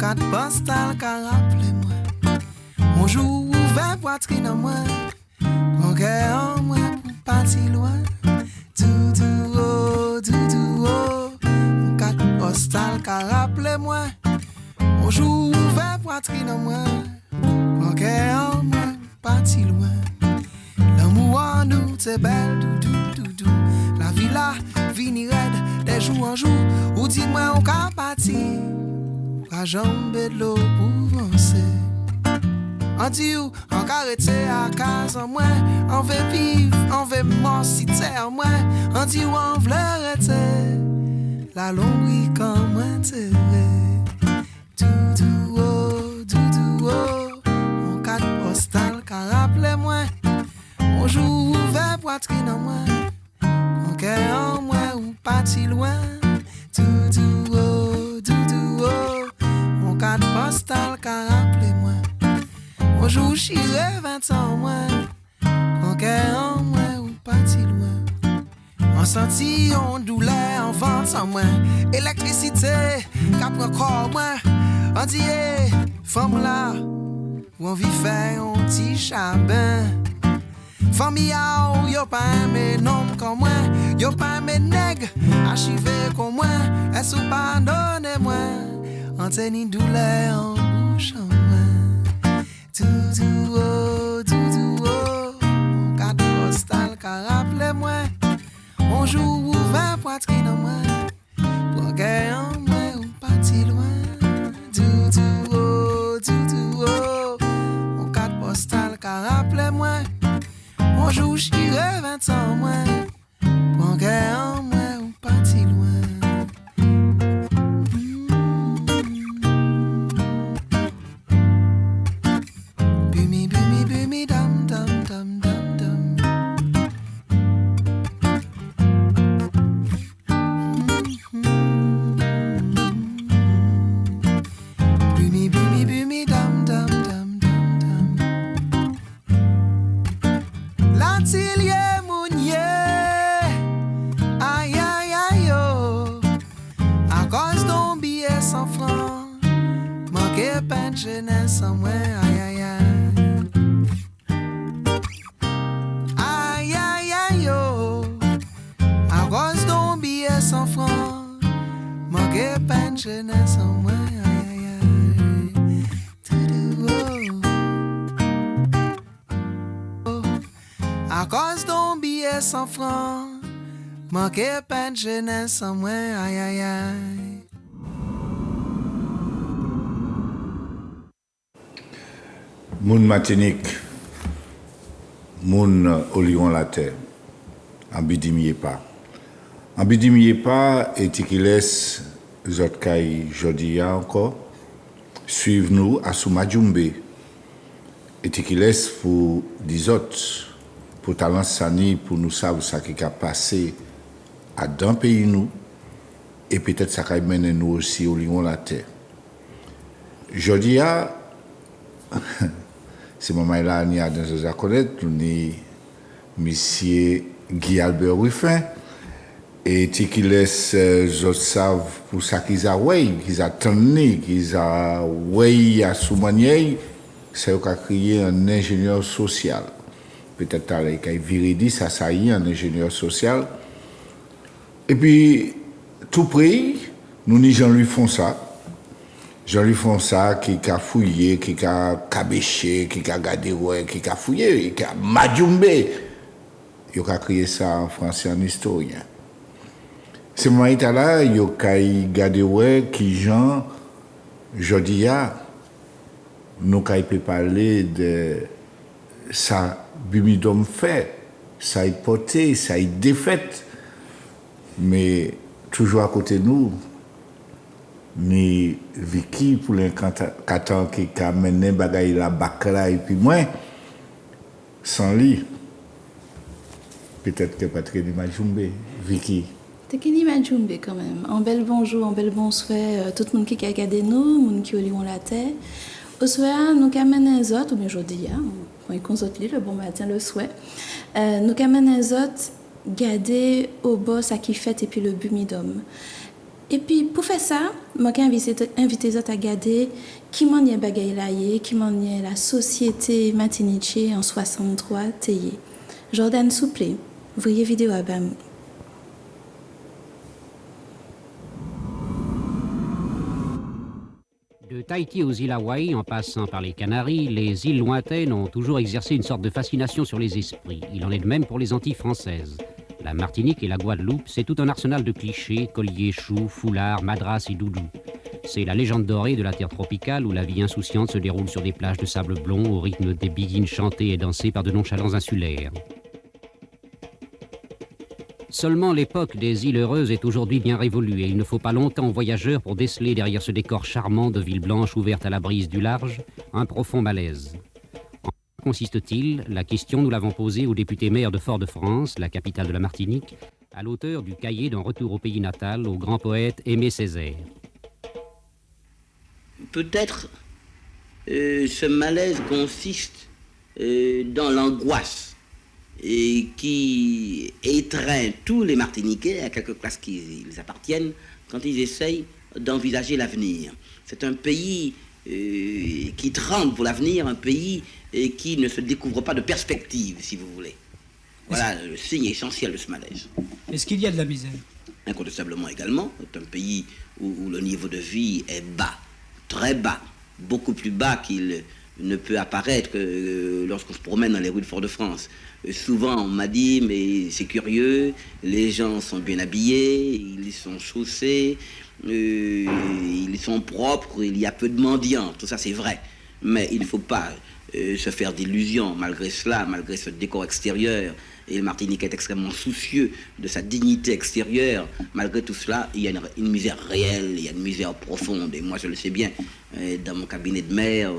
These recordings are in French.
carte postale qu'a rappelé moi. On joue ouvert poitrine en moi. Mon cœur en moi pour partir loin. Doudou oh. Carte postale qu'a rappelé moi. On joue ouvert poitrine en moi. Mon cœur en moi pour partir loin. L'amour en nous c'est belle doudou. La vie là vini raide de jour en jour. Ou dis-moi on qu'a partir. La jambe de l'eau pour avancer. On dit ou, on carrete à case en moi. On veut vivre, on veut mort si t'es en moi. On dit ou, on veut arrêter. La longue quand moi t'es. Doudou oh. Mon carte postale qu'a rappelé moi. On joue ouvert poitrine en moi. Mon cœur en moi ou parti loin. Doudou oh. Mon carte postale qu'a rappelé moi. On joue chiré 20 ans en moi. Mon cœur en moi ou parti loin. On sentit on douleur en vente en moi. Électricité qu'a pris corps moi. On dit femme là où on vit faire un petit charbon. Famille ou yo pas aimé nom comme moi. Yo pas aimé nègre archivé comme moi. Est-ce ou pardonnez moi. On tenit douleur en bouche en moi. Doudou oh. Mon carte postale qu'a rappelé moi. On joue ouvert poitrine en moi. Pour cœur en moi ou parti loin. Doudou oh. Mon carte postale qu'a rappelé moi. On joue chiré 20 ans en moi. Pour cœur en moi ou parti loin. L'atelier Mounier, aïe aïe aïe oh. À cause d'un billet 100 francs, manqué peine jeunesse en moi, aïe aïe aïe. Aïe aïe aïe oh. À cause d'un billet 100 francs, manqué peine jeunesse en moi, aïe aïe aïe. Doudou oh. À cause d'un billet 100 francs, manqué peine jeunesse en moi, aïe aïe aïe. Moun Martinique, moun Olion la terre, en bidimier pas. En bidimier pas, et qui laisse zot kay jodia encore, suivre nous à Soumadjoumbe, et qui laisse pour des autres. Pour talent sani pour nous savoir ce qui a passé à d'un pays nous et peut-être ça qui mène nous aussi au lion la terre. Jodi a c'est maman là ni a dans à connaître ni monsieur Guy Albert Ruffin et qui laisse autres savent pour ça qu'ils a qu'ils attendent qu'ils a à soumanier c'est qu'a créé un ingénieur social. Peut-être qu'il a viré ça, ça y est, un ingénieur social. Et puis, tout près, nous ni Jean-Louis Fonsa. Jean-Louis Fonsa qui a fouillé, qui a cabéché, qui a gardé, qui a fouillé, qui a madjoumbé. Il a créé ça en français, en historien. Ce moment-là, il a gardé, qui Jean, Jodia, nous avons parlé de ça. Bimidom fait, ça est porté, ça est défaite, mais toujours à côté de nous, ni Vicky pour l'incantant qui a mené bagaille la bakla et puis moi, sans lui, peut-être que Patrick Majumbe, Vicky. Tekini Majumbe quand même. Un bel bonjour, un bel bonsoir, tout le monde qui a regardé nous, le monde qui a la terre. Au soir, nous amènons les autres, ou bien aujourd'hui, quand ils consultent le bon matin, le souhait, nous amènons les autres garder au boss à qui fait et puis le bumidum. Et puis pour faire ça, Je vais inviter les autres à regarder qui m'a bagay la yé, qui m'a la société Martinique en 63 teyé. Jordan Souplé, voyez vidéo à Bam. De Tahiti aux îles Hawaï, en passant par les Canaries, les îles lointaines ont toujours exercé une sorte de fascination sur les esprits. Il en est de même pour les Antilles françaises. La Martinique et la Guadeloupe, c'est tout un arsenal de clichés, colliers, choux, foulards, madras et doudous. C'est la légende dorée de la terre tropicale où la vie insouciante se déroule sur des plages de sable blond au rythme des biguines chantées et dansées par de nonchalants insulaires. Seulement l'époque des îles heureuses est aujourd'hui bien révolue et il ne faut pas longtemps aux voyageurs pour déceler derrière ce décor charmant de villes blanches ouvertes à la brise du large un profond malaise. En quoi consiste-t-il? La question, nous l'avons posée au député maire de Fort-de-France, la capitale de la Martinique, à l'auteur du cahier d'un retour au pays natal, au grand poète Aimé Césaire. Peut-être ce malaise consiste dans l'angoisse et qui étreint tous les Martiniquais, à quelque classe qu'ils appartiennent, quand ils essayent d'envisager l'avenir. C'est un pays qui tremble pour l'avenir, un pays qui ne se découvre pas de perspective, si vous voulez. Voilà le signe essentiel de ce malaise. Est-ce qu'il y a de la misère? Incontestablement également. C'est un pays où le niveau de vie est bas, très bas, beaucoup plus bas qu'il ne peut apparaître que lorsqu'on se promène dans les rues de Fort-de-France. Souvent, on m'a dit, mais c'est curieux, les gens sont bien habillés, ils sont chaussés, ils sont propres, il y a peu de mendiants, tout ça c'est vrai. Mais il ne faut pas se faire d'illusions malgré cela, malgré ce décor extérieur. Et le Martinique est extrêmement soucieux de sa dignité extérieure. Malgré tout cela, il y a une misère réelle, il y a une misère profonde. Et moi, je le sais bien, dans mon cabinet de maire,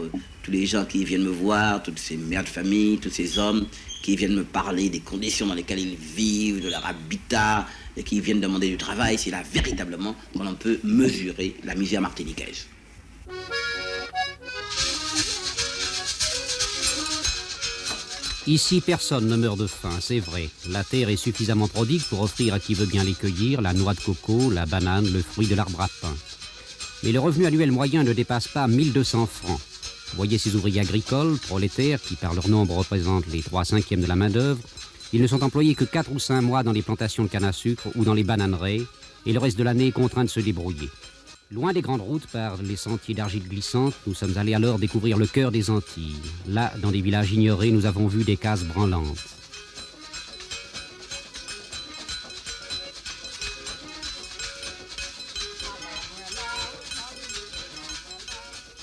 tous les gens qui viennent me voir, toutes ces mères de famille, tous ces hommes qui viennent me parler des conditions dans lesquelles ils vivent, de leur habitat, et qui viennent demander du travail, c'est là véritablement qu'on peut mesurer la misère martiniquaise. Ici, personne ne meurt de faim, c'est vrai. La terre est suffisamment prodigue pour offrir à qui veut bien les cueillir la noix de coco, la banane, le fruit de l'arbre à pain. Mais le revenu annuel moyen ne dépasse pas 1200 francs. Voyez ces ouvriers agricoles, prolétaires, qui par leur nombre représentent les 3/5 de la main-d'œuvre. Ils ne sont employés que 4 ou 5 mois dans les plantations de canne à sucre ou dans les bananeraies, et le reste de l'année contraints de se débrouiller. Loin des grandes routes, par les sentiers d'argile glissante, nous sommes allés alors découvrir le cœur des Antilles. Là, dans des villages ignorés, nous avons vu des cases branlantes.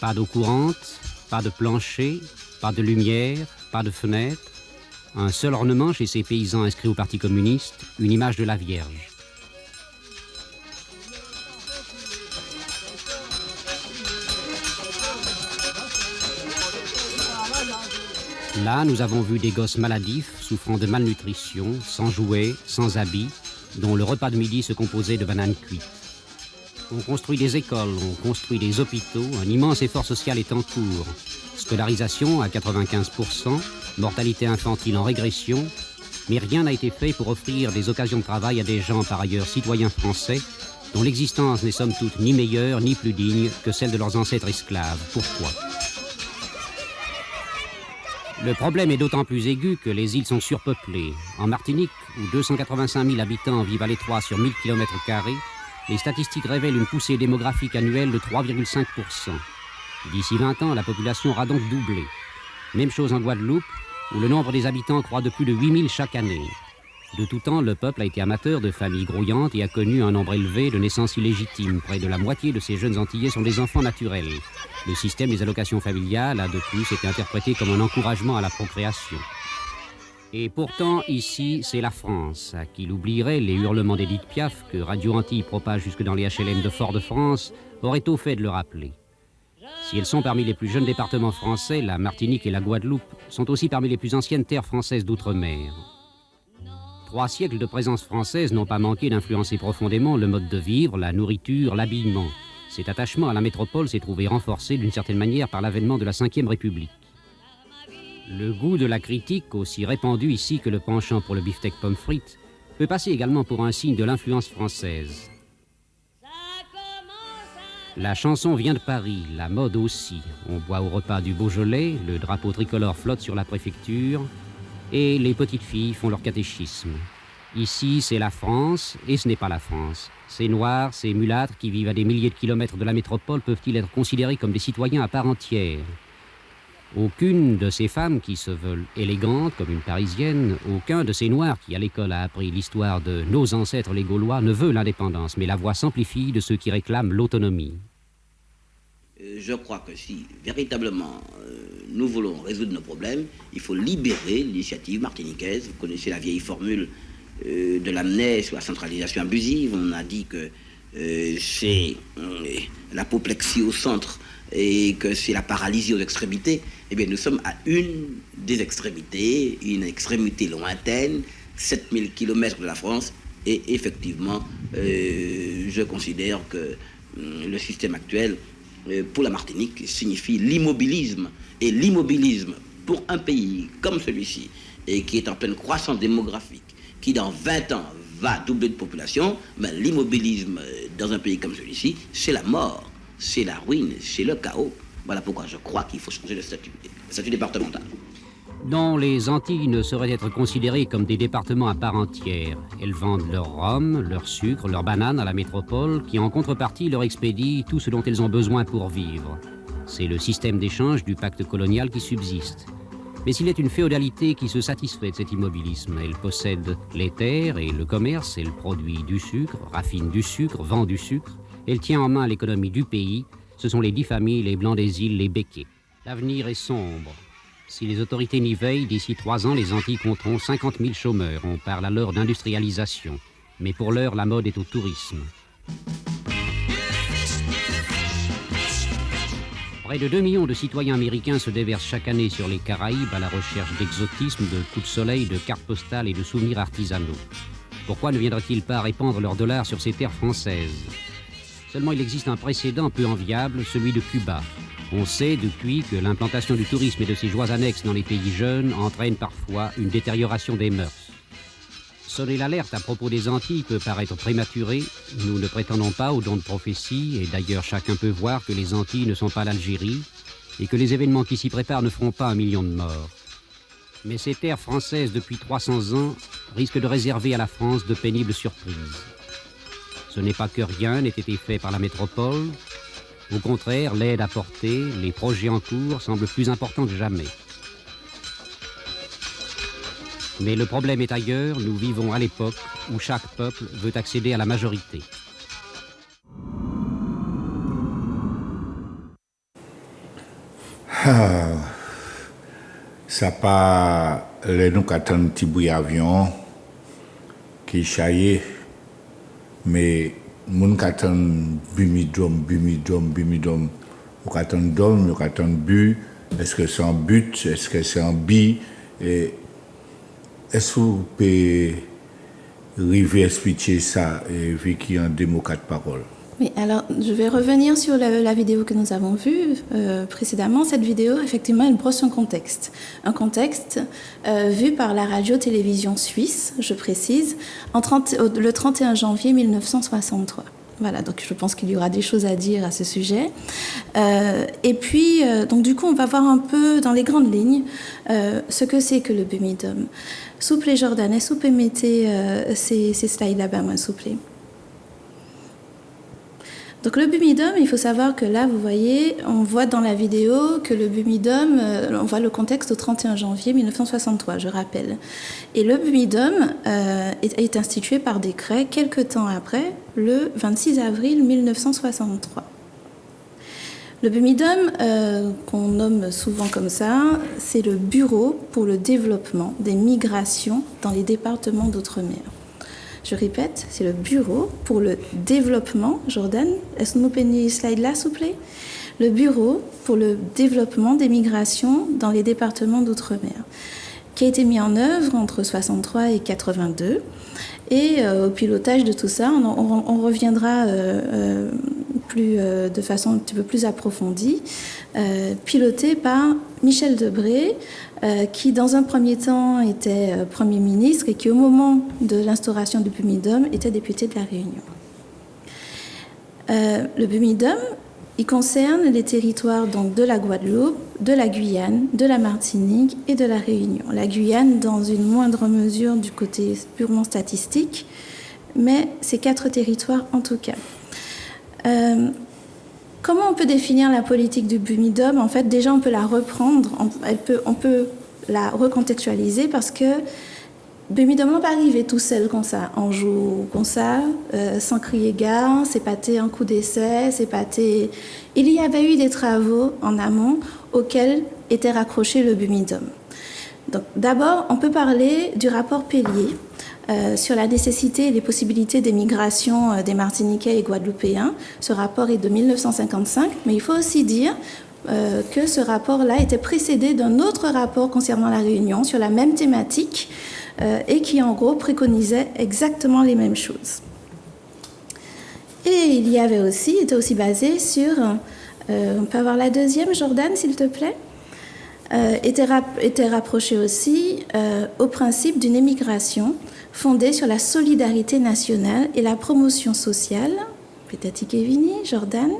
Pas d'eau courante, pas de plancher, pas de lumière, pas de fenêtre. Un seul ornement chez ces paysans inscrits au Parti communiste, une image de la Vierge. Là, nous avons vu des gosses maladifs, souffrant de malnutrition, sans jouets, sans habits, dont le repas de midi se composait de bananes cuites. On construit des écoles, on construit des hôpitaux, un immense effort social est en cours. Scolarisation à 95%, mortalité infantile en régression, mais rien n'a été fait pour offrir des occasions de travail à des gens par ailleurs citoyens français, dont l'existence n'est somme toute ni meilleure ni plus digne que celle de leurs ancêtres esclaves. Pourquoi ? Le problème est d'autant plus aigu que les îles sont surpeuplées. En Martinique, où 285 000 habitants vivent à l'étroit sur 1000 km², les statistiques révèlent une poussée démographique annuelle de 3,5%. D'ici 20 ans, la population aura donc doublé. Même chose en Guadeloupe, où le nombre des habitants croît de plus de 8 000 chaque année. De tout temps, le peuple a été amateur de familles grouillantes et a connu un nombre élevé de naissances illégitimes. Près de la moitié de ces jeunes Antillais sont des enfants naturels. Le système des allocations familiales a de plus été interprété comme un encouragement à la procréation. Et pourtant, ici, c'est la France, à qui l'oublierait les hurlements d'Édith Piaf, que Radio Antilles propage jusque dans les HLM de Fort-de-France, aurait au fait de le rappeler. Si elles sont parmi les plus jeunes départements français, la Martinique et la Guadeloupe sont aussi parmi les plus anciennes terres françaises d'outre-mer. 3 siècles de présence française n'ont pas manqué d'influencer profondément le mode de vivre, la nourriture, l'habillement. Cet attachement à la métropole s'est trouvé renforcé d'une certaine manière par l'avènement de la Ve République. Le goût de la critique, aussi répandu ici que le penchant pour le beefsteak pomme frite, peut passer également pour un signe de l'influence française. La chanson vient de Paris, la mode aussi. On boit au repas du Beaujolais, le drapeau tricolore flotte sur la préfecture et les petites filles font leur catéchisme. Ici, c'est la France et ce n'est pas la France. Ces Noirs, ces mulâtres qui vivent à des milliers de kilomètres de la métropole peuvent-ils être considérés comme des citoyens à part entière ? Aucune de ces femmes qui se veulent élégantes comme une Parisienne, aucun de ces Noirs qui à l'école a appris l'histoire de nos ancêtres les Gaulois ne veut l'indépendance, mais la voix s'amplifie de ceux qui réclament l'autonomie. Je crois que si véritablement nous voulons résoudre nos problèmes, il faut libérer l'initiative martiniquaise. Vous connaissez la vieille formule de l'amnèse ou la centralisation abusive. On a dit que c'est l'apoplexie au centre et que c'est la paralysie aux extrémités. Eh bien, nous sommes à une des extrémités, une extrémité lointaine, 7000 km de la France, et effectivement, je considère que le système actuel, pour la Martinique, signifie l'immobilisme. Et l'immobilisme, pour un pays comme celui-ci, et qui est en pleine croissance démographique, qui dans 20 ans va doubler de population, ben, l'immobilisme dans un pays comme celui-ci, c'est la mort, c'est la ruine, c'est le chaos. Voilà pourquoi je crois qu'il faut changer le statut départemental. Non, les Antilles ne sauraient être considérées comme des départements à part entière. Elles vendent leur rhum, leur sucre, leurs bananes à la métropole, qui en contrepartie leur expédie tout ce dont elles ont besoin pour vivre. C'est le système d'échange du pacte colonial qui subsiste. Mais il est une féodalité qui se satisfait de cet immobilisme. Elle possède les terres et le commerce, elle produit du sucre, raffine du sucre, vend du sucre. Elle tient en main l'économie du pays. Ce sont les 10 familles, les Blancs des îles, les Békés. L'avenir est sombre. Si les autorités n'y veillent, d'ici 3 ans, les Antilles compteront 50 000 chômeurs. On parle alors d'industrialisation. Mais pour l'heure, la mode est au tourisme. Près de 2 millions de citoyens américains se déversent chaque année sur les Caraïbes à la recherche d'exotisme, de coups de soleil, de cartes postales et de souvenirs artisanaux. Pourquoi ne viendraient-ils pas répandre leurs dollars sur ces terres françaises ? Seulement, il existe un précédent peu enviable, celui de Cuba. On sait depuis que l'implantation du tourisme et de ses joies annexes dans les pays jeunes entraîne parfois une détérioration des mœurs. Sonner l'alerte à propos des Antilles peut paraître prématuré. Nous ne prétendons pas au don de prophétie, et d'ailleurs chacun peut voir que les Antilles ne sont pas l'Algérie et que les événements qui s'y préparent ne feront pas 1 million de morts. Mais ces terres françaises depuis 300 ans risquent de réserver à la France de pénibles surprises. Ce n'est pas que rien n'ait été fait par la métropole. Au contraire, l'aide apportée, les projets en cours semblent plus importants que jamais. Mais le problème est ailleurs. Nous vivons à l'époque où chaque peuple veut accéder à la majorité. Ça pas les nous attendent un petit bruit avion qui chaillait, mais moun attendent bumidome, ou attendent dôme, ou attendent but. Est-ce que c'est un but, est-ce que c'est un bi? Et est-ce que vous pouvez arriver à expliquer ça, vu qu'il y a un démo 4 paroles? Oui, alors je vais revenir sur la vidéo que nous avons vue précédemment. Cette vidéo, effectivement, elle brosse un contexte vu par la radio-télévision suisse, je précise, le 31 janvier 1963. Voilà, donc je pense qu'il y aura des choses à dire à ce sujet. Et puis, donc du coup, on va voir un peu dans les grandes lignes ce que c'est que le Bumidum. S'il vous plaît, Jordan, est-ce que vous pouvez mettre ces slides là-bas, moi, s'il vous plaît? Donc le Bumidum, il faut savoir que là, vous voyez, on voit dans la vidéo que le Bumidum, on voit le contexte au 31 janvier 1963, je rappelle. Et le Bumidum est institué par décret quelques temps après, le 26 avril 1963. Le Bumidum, qu'on nomme souvent comme ça, c'est le Bureau pour le développement des migrations dans les départements d'outre-mer. Je répète, c'est le Bureau pour le développement, Jordan, est-ce que nous pouvons une slide là, s'il vous plaît? Le Bureau pour le développement des migrations dans les départements d'outre-mer, qui a été mis en œuvre entre 63 et 82. Et au pilotage de tout ça, on reviendra de façon un petit peu plus approfondie, piloté par Michel Debré, qui dans un premier temps était Premier ministre et qui au moment de l'instauration du Bumidum était député de La Réunion. Le Bumidum Il concerne les territoires donc, de la Guadeloupe, de la Guyane, de la Martinique et de la Réunion. La Guyane dans une moindre mesure du côté purement statistique, mais ces 4 territoires en tout cas. Comment on peut définir la politique du BUMIDOM? En fait, déjà, on peut la reprendre, on peut la recontextualiser parce que BUMIDOM n'est pas arrivé tout seul comme ça, en joue comme ça, sans crier gare, c'est pas un coup d'essai, c'est pas. Il y avait eu des travaux en amont auxquels était raccroché le BUMIDOM. Donc, d'abord, on peut parler du rapport Pellier sur la nécessité et les possibilités d'émigration des Martiniquais et Guadeloupéens. Ce rapport est de 1955, mais il faut aussi dire que ce rapport-là était précédé d'un autre rapport concernant la Réunion sur la même thématique et qui, en gros, préconisait exactement les mêmes choses. Et il y avait aussi, était aussi basé sur, on peut avoir la deuxième, Jordan, s'il te plaît, était rapproché aussi au principe d'une émigration fondée sur la solidarité nationale et la promotion sociale. Peut-être Ikevini, Jordan.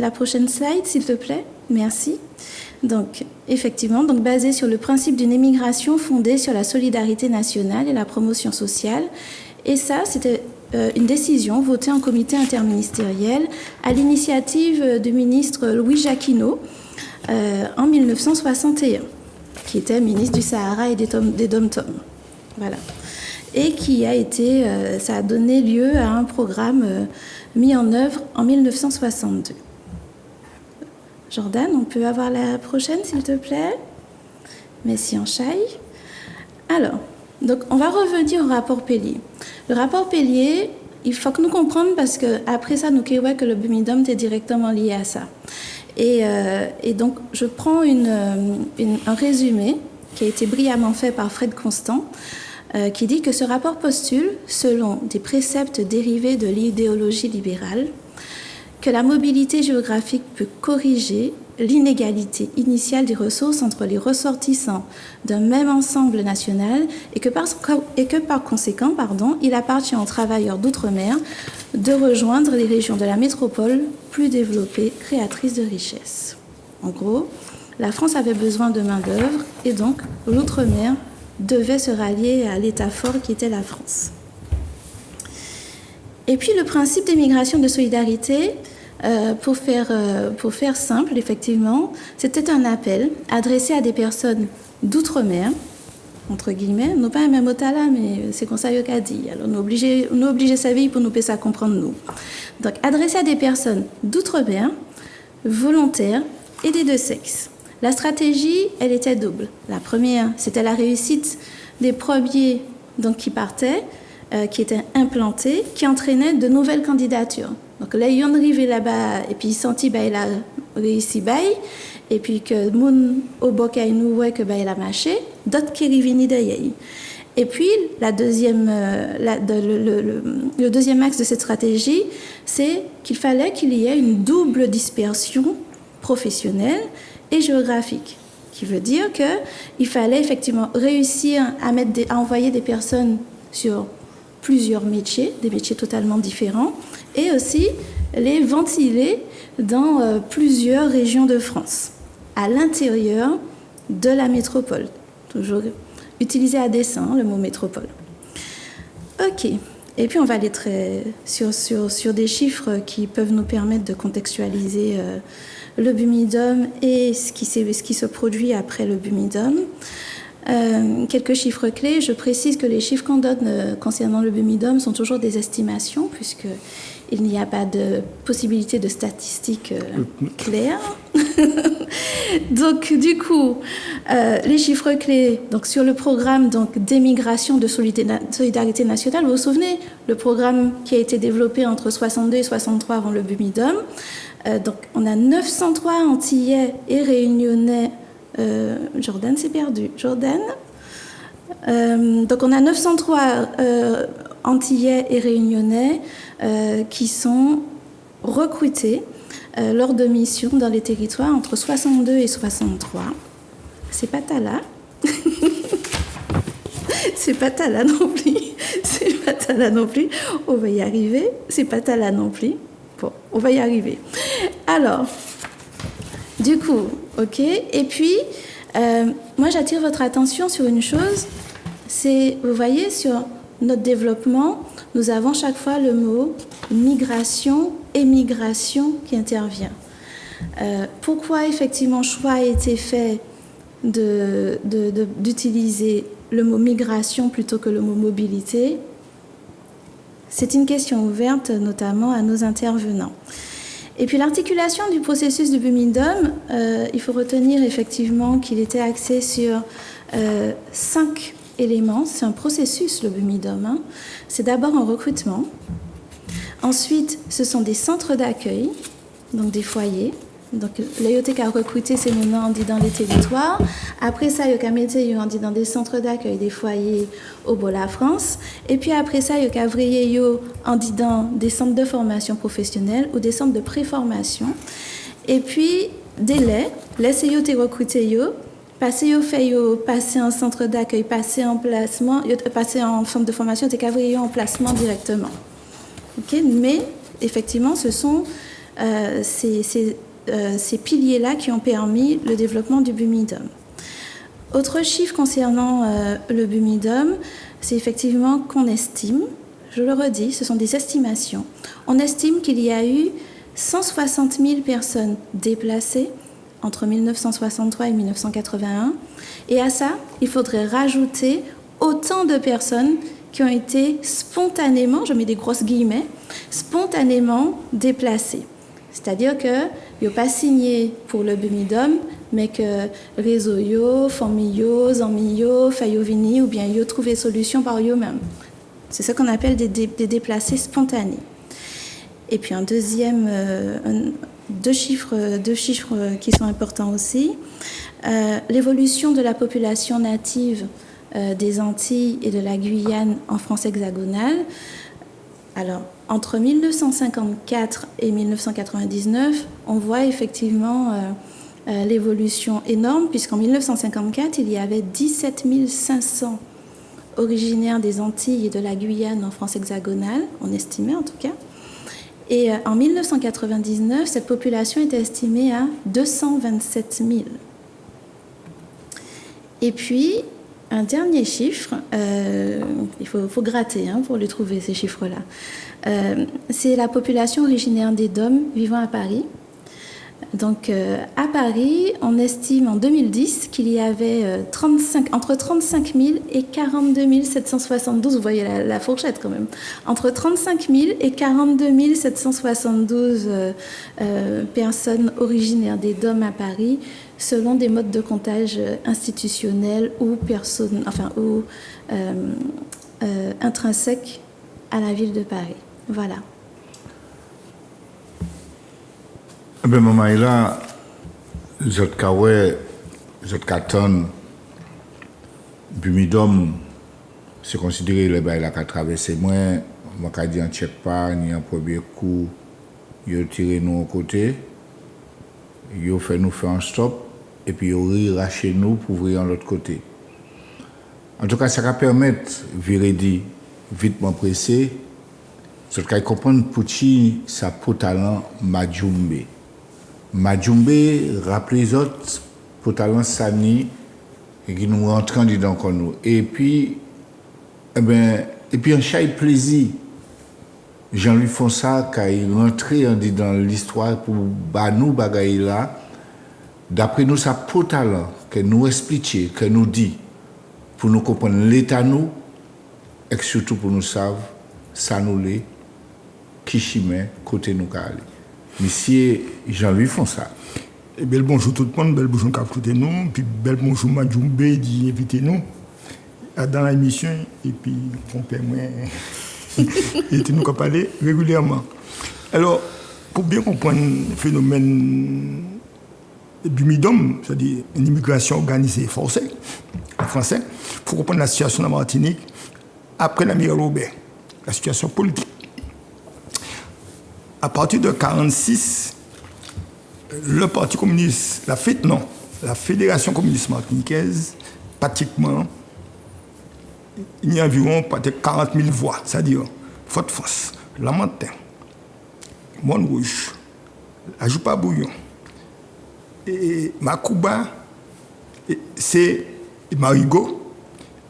La prochaine slide, s'il te plaît. Merci. Donc, effectivement, basé sur le principe d'une émigration fondée sur la solidarité nationale et la promotion sociale. Et ça, c'était une décision votée en comité interministériel à l'initiative du ministre Louis Jacquinot en 1961, qui était ministre du Sahara et des Dom-Tom. Voilà. Et qui a été, ça a donné lieu à un programme mis en œuvre en 1962. Jordan, on peut avoir la prochaine, s'il te plaît? Merci en chaille. Alors, donc on va revenir au rapport Pellier. Le rapport Pellier, il faut que nous comprenions parce qu'après ça, nous voyons que le BUMIDOM est directement lié à ça. Et donc, je prends un résumé qui a été brillamment fait par Fred Constant, qui dit que ce rapport postule, selon des préceptes dérivés de l'idéologie libérale, que la mobilité géographique peut corriger l'inégalité initiale des ressources entre les ressortissants d'un même ensemble national et que par conséquent, il appartient aux travailleurs d'outre-mer de rejoindre les régions de la métropole plus développées, créatrices de richesses. En gros, la France avait besoin de main-d'œuvre et donc l'outre-mer devait se rallier à l'État fort qui était la France. Et puis le principe d'émigration de solidarité, pour faire simple, effectivement, c'était un appel adressé à des personnes d'outre-mer, entre guillemets, non pas un même mot là, mais c'est comme ça qu'a dit. Alors nous obligés sa vie pour nous ça comprendre nous. Donc adressé à des personnes d'outre-mer, volontaires et des deux sexes. La stratégie, elle était double. La première, c'était la réussite des premiers donc, qui partaient, qui étaient implantés, qui entraînaient de nouvelles candidatures. Donc là, ils sont arrivés là-bas et puis ils senti qu'il a réussi, et puis que moun au bokai nous voit que il a marché, d'autres qui arrivent derrière. Et puis le deuxième axe de cette stratégie, c'est qu'il fallait qu'il y ait une double dispersion professionnelle et géographique, qui veut dire qu'il fallait effectivement réussir à envoyer des personnes sur plusieurs métiers, des métiers totalement différents, et aussi les ventiler dans plusieurs régions de France, à l'intérieur de la métropole. Toujours utilisé à dessein, le mot métropole. Ok, et puis on va aller sur des chiffres qui peuvent nous permettre de contextualiser le BUMIDOM et ce qui se produit après le BUMIDOM. Quelques chiffres clés. Je précise que les chiffres qu'on donne concernant le BUMIDOM sont toujours des estimations, puisqu'il n'y a pas de possibilité de statistiques claires. Donc, du coup, les chiffres clés donc, sur le programme donc, d'émigration de solidarité nationale, vous vous souvenez, le programme qui a été développé entre 62 et 63 avant le BUMIDOM. Donc, on a 903 Antillais et Réunionnais. Jordan s'est perdu. Jordan. Donc on a 903 Antillais et Réunionnais qui sont recrutés lors de missions dans les territoires entre 62 et 63. C'est pas Tala. C'est pas Tala non plus. C'est pas Tala non plus. On va y arriver. C'est pas Tala non plus. Bon, on va y arriver. Alors, du coup, ok. Et puis, moi, j'attire votre attention sur une chose. C'est, vous voyez, sur notre développement, nous avons chaque fois le mot migration, émigration qui intervient. Pourquoi, effectivement, choix a été fait d'utiliser le mot migration plutôt que le mot mobilité? C'est une question ouverte, notamment à nos intervenants. Et puis l'articulation du processus du Bumidum, il faut retenir effectivement qu'il était axé sur 5 éléments. C'est un processus, le Bumidum. Hein. C'est d'abord un recrutement. Ensuite, ce sont des centres d'accueil, donc des foyers. Donc, l'EOTEC a recruté ces moments dans les territoires. Après ça, il y a métier dans des centres d'accueil, des foyers au bout de la France. Et puis après ça, il y a vrayé dans des centres de formation professionnelle ou des centres de préformation. Et puis, délai, laissez yo te recruter yo, passer en centre d'accueil, passer en placement, passer en centre de formation, te vrayé en placement directement. Okay? Mais effectivement, ce sont ces piliers-là qui ont permis le développement du Bumidum. Autre chiffre concernant le Bumidum, c'est effectivement qu'on estime, je le redis, ce sont des estimations. On estime qu'il y a eu 160 000 personnes déplacées entre 1963 et 1981. Et à ça, il faudrait rajouter autant de personnes qui ont été spontanément, je mets des grosses guillemets, spontanément déplacées. C'est-à-dire que ils n'ont pas signé pour le Bumidum, mais que réseau yo, famille yo, amis yo, fayo vini ou bien yo trouvé solution par eux-mêmes. C'est ce qu'on appelle des déplacés spontanés. Et puis deux chiffres qui sont importants aussi. L'évolution de la population native des Antilles et de la Guyane en France hexagonale. Alors, entre 1954 et 1999, on voit effectivement l'évolution énorme, puisqu'en 1954, il y avait 17 500 originaires des Antilles et de la Guyane en France hexagonale, on estimait en tout cas. Et en 1999, cette population était estimée à 227 000. Et puis, un dernier chiffre, il faut gratter pour les trouver, ces chiffres-là. C'est la population originaire des DOM vivant à Paris. Donc, à Paris, on estime en 2010 qu'il y avait entre 35 000 et 42 772, vous voyez la fourchette quand même, entre 35 000 et 42 772 personnes originaires des DOM à Paris, selon des modes de comptage institutionnels ou intrinsèques à la ville de Paris. Voilà. Ben maman là, zot katon Bumidum, c'est considéré le bail là qu'a traversé moi qu'a dit en check pas ni en premier coup, yo tiré nous au côté, yo fait nous faire un stop et puis yo raché nous pour ouvrir l'autre côté. En tout cas, ça va permettre virer vitement pressé, ça va comprendre pour qui ça pour talent Majumbe. Majumbe, rappelez les autres, pour talent Sani, et qui nous rentrent dedans comme nous. Et puis, un chai plaisir. Jean-Louis Fonsa, quand il rentrait dans l'histoire pour nous bagaille là, d'après nous, ça pour talent, que nous expliquer, que nous dit, pour nous comprendre l'état nous, et surtout pour nous savoir, ça nous l'est, qui chimé, côté nous calé. Monsieur Jean-Louis Fonsa. Bel bonjour tout le monde, bel bonjour qui a écouté nous, puis bel bonjour Majumbe qui invité nous dans l'émission, et puis mon père, moi, et nous qui parler régulièrement. Alors, pour bien comprendre le phénomène du Bumidum, c'est-à-dire une immigration organisée et forcée, en français, il faut comprendre la situation de la Martinique après l'amiral Robert, la situation politique. À partir de 1946, le Parti communiste, la Fédération communiste martiniquaise, pratiquement, il y a environ 40 000 voix, c'est-à-dire Fort-France, Lamentin, Monde Rouge, Ajoute pas Bouillon, et Macouba, c'est Marigot,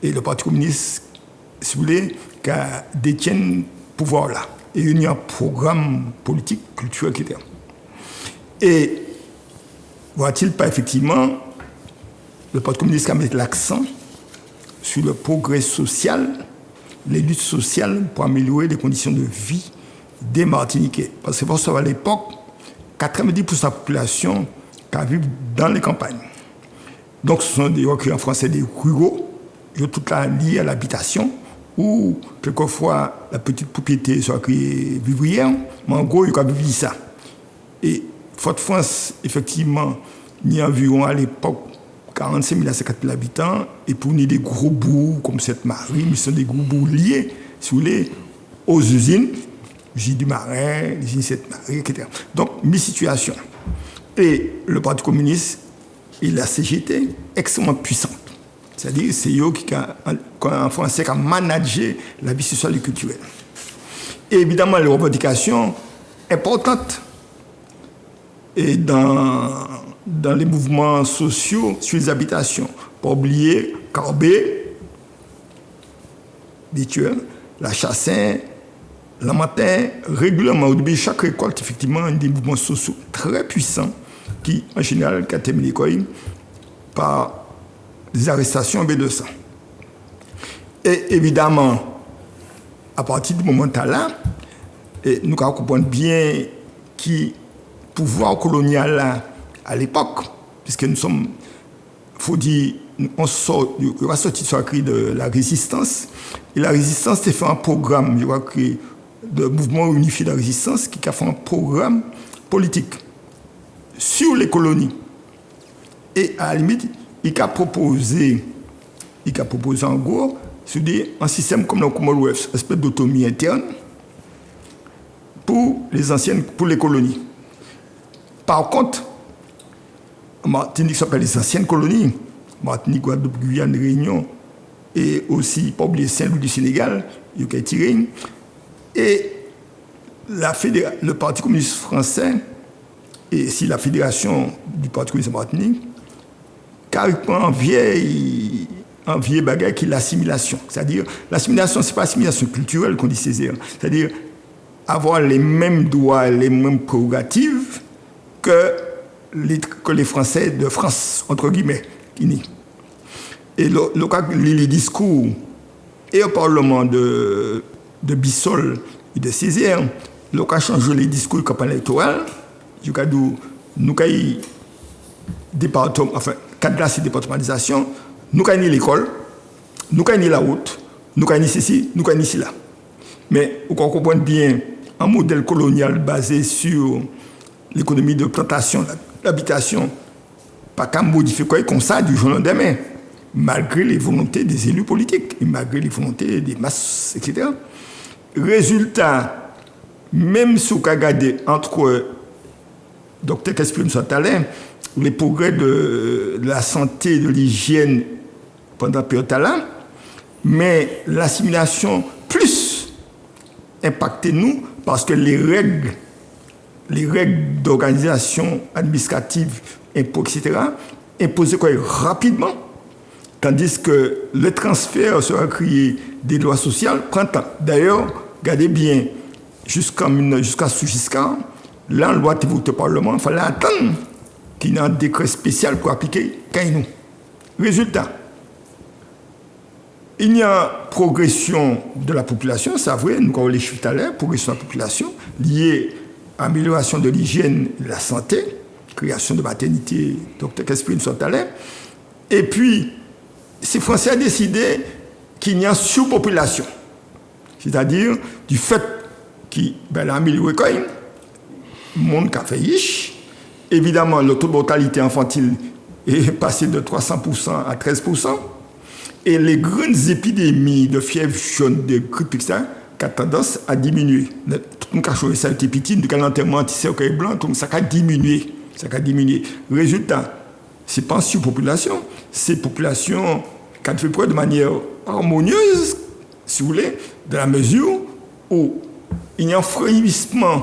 et le Parti communiste, si vous voulez, qui détient le pouvoir là. Et il y a un programme politique, culturel, etc. Et voit-il pas effectivement le Parti communiste qui a mis l'accent sur le progrès social, les luttes sociales pour améliorer les conditions de vie des Martiniquais. Parce que pour ça, à l'époque, 90% de la population qui vit dans les campagnes. Donc ce sont des recueils en français des ruraux, tout là lié à l'habitation, ou quelquefois la petite propriété soit créée vivrière, mais en gros, il y a vécu ça. Et Fort-de-France, effectivement, il y a environ à l'époque 45 000 à 50 000 habitants, et pour nous des gros bouts comme Sainte-Marie, mais ce sont des gros bouts liés, si vous voulez, aux usines du Marin, l'usine Sainte-Marie, etc. Donc, mes situations. Et le Parti communiste et la CGT extrêmement puissante. C'est-à-dire, c'est eux qui, en français, qui ont managé la vie sociale et culturelle. Et évidemment, les revendications importantes et dans les mouvements sociaux sur les habitations. Pas oublier Carbet, la Chassin, la Matin, régulièrement, au début de chaque récolte, effectivement, des mouvements sociaux très puissants qui, en général, ont terminé par des arrestations B200. Et évidemment, à partir du moment-là, nous comprenons bien qui pouvoir colonial là, à l'époque, puisque nous sommes, il faut dire, on va sortir sur la crise de la résistance, et la résistance, c'est fait un programme, je crois que le mouvement unifié de la résistance, qui a fait un programme politique sur les colonies. Et à la limite, il a proposé en gros, un système comme le Commonwealth, une espèce d'autonomie interne pour les colonies. Par contre, Martinique s'appelle les anciennes colonies, Martinique, Guadeloupe, Guyane, Réunion, et aussi, pas oublier Saint-Louis du Sénégal, Yokatirine, et le Parti communiste français, et si la fédération du Parti communiste Martinique, carrément en vieille bagarre qui est l'assimilation. C'est-à-dire, l'assimilation, ce n'est pas l'assimilation culturelle qu'on dit Césaire, c'est-à-dire avoir les mêmes droits, les mêmes prérogatives que les Français de France, entre guillemets. Et les discours, et au Parlement de Bissol et de Césaire, nous avons changé les discours de campagne électorale, nous avons département, enfin, cadre de départementalisation, nous avons l'école, nous avons la route, nous avons ceci, nous avons cela. Mais vous comprenez bien, un modèle colonial basé sur l'économie de plantation, l'habitation, pas qu'à modifier quoi comme ça du jour au lendemain, malgré les volontés des élus politiques et malgré les volontés des masses, etc. Résultat, même si vous regardez entre Dr. Casprim Santalin, les progrès de la santé et de l'hygiène pendant la période là, mais l'assimilation plus impactait nous parce que les règles d'organisation administrative, impôts, etc., imposaient quoi rapidement, tandis que le transfert sur la créer des lois sociales prend temps. D'ailleurs, regardez bien, jusqu'à Giscard, là, la loi était votée au Parlement, il fallait attendre qu'il y ait un décret spécial pour appliquer Caïnou. Résultat, il y a progression de la population, c'est vrai, nous avons les chiffres tout à l'heure, progression de la population, liée à l'amélioration de l'hygiène et de la santé, création de maternité, Dr. Casprim Santalin. Et puis, ces Français ont décidé qu'il y a une surpopulation. C'est-à-dire, du fait qu'il a amélioré quand même, le monde qui a fait riche. Évidemment, le taux de mortalité infantile est passé de 300% à 13%. Et les grandes épidémies de fièvre jaune, de grippe, etc., qui ont tendance à diminuer. Tout le monde a choisi ça, le petit, du l'enterrement anti-cercueil blanc, tout ça a diminué. Résultat, ce n'est pas une surpopulation, c'est une population qui a fait preuve de manière harmonieuse, si vous voulez, dans la mesure où il y a un frémissement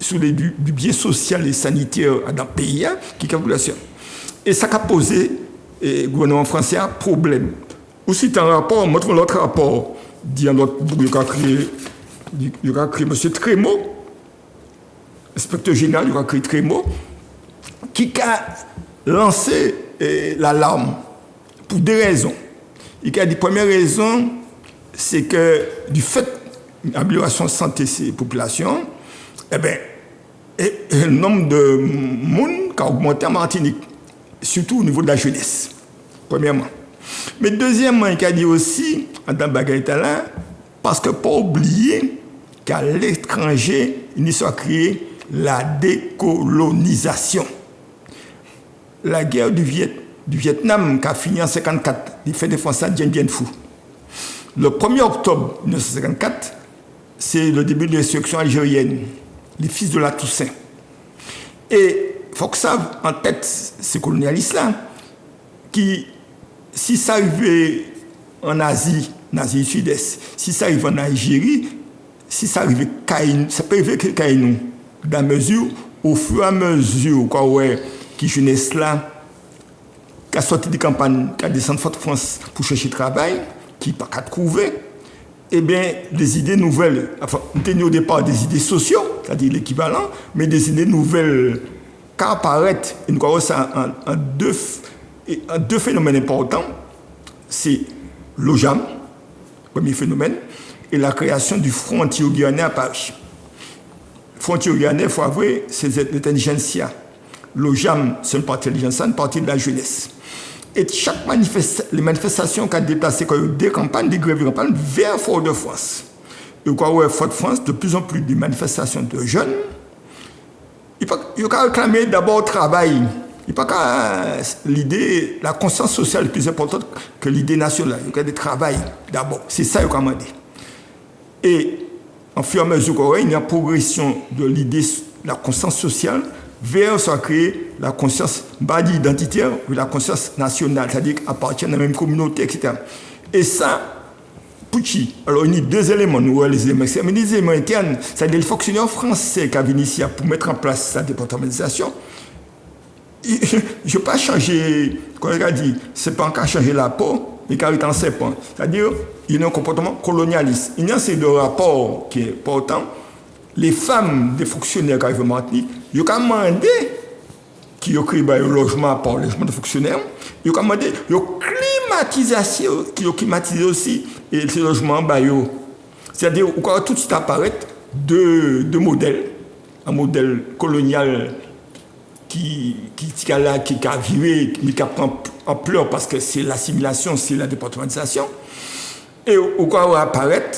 sur du bien social et sanitaire dans le pays, qui est la population. Et ça a posé le gouvernement français un problème. Aussi, un rapport, moi, l'autre rapport, dit dans notre boucle, il a créé M. Trémaux, inspecteur général, il a créé Trémaux, qui a lancé l'alarme pour deux raisons. Il a dit, première raison, c'est que du fait de l'amélioration de santé de ces populations, le nombre de monde qui a augmenté en Martinique, surtout au niveau de la jeunesse, premièrement. Mais deuxièmement, il a dit aussi, dans Bagaïtala, parce que pas oublier qu'à l'étranger, il soit créé la décolonisation. La guerre du Vietnam, qui a fini en 1954, il fait des Français Dien Bien Phu. Le 1er octobre 1954, c'est le début de l'insurrection algérienne, les fils de la Toussaint. Et il faut que ça en tête, ces colonialistes-là, qui, si ça arrivait en Asie du Sud-Est, si ça arrive en Algérie, si ça arrive ça peut arriver que Caïnou, dans la mesure, au fur et à mesure, qui jeunesse là, qui a sorti des campagnes, qui a descendu de France pour chercher travail, qui n'a pas qu'à trouver, eh bien, des idées nouvelles, enfin, on tenait au départ des idées sociaux, c'est-à-dire l'équivalent, mais des idées nouvelles qui apparaissent, et nous avons ça en deux phénomènes importants, c'est l'OJAM, premier phénomène, et la création du Front anti-guyanais à Paris. Le Front anti-guyanais, il faut avouer, c'est l'intelligentsia. L'OJAM, c'est une partie de l'intelligentsia, une partie de la jeunesse. Et chaque les manifestations qui ont déplacé des campagnes, des grèves de campagne vers Fort-de-France. Et quoi, Fort-de-France, de plus en plus de manifestations de jeunes, il faut réclamer d'abord le travail. Il n'y a pas l'idée, la conscience sociale est plus importante que l'idée nationale. Il y a des travail d'abord. C'est ça qu'il faut demander. Et en fur et à mesure, il y a une progression de l'idée, la conscience sociale, vers ça créer la conscience identitaire ou la conscience nationale, c'est-à-dire appartient à la même communauté, etc. Et ça, Pucci, alors il y a deux éléments, nous les éléments externes, mais les éléments internes, c'est-à-dire les fonctionnaires français qui ont venu ici pour mettre en place sa départementalisation. Je ne vais pas changer, comme il a dit, ce n'est pas encore changer la peau, mais car il est en serpent. C'est-à-dire, il y a un comportement colonialiste. Il y a ces deux rapports qui est important. Les femmes des fonctionnaires qui arrivent en Martinique, ils ont demandé qu'ils ont créé un logement par le logement de fonctionnaires. Ils ont demandé qu'ils ont climatisé aussi ces logements en c'est-à-dire, tout de suite apparaît deux modèles. Un modèle colonial qui a viré, mais qui prend ampleur parce que c'est l'assimilation, c'est la départementalisation. Et au quoi apparaît,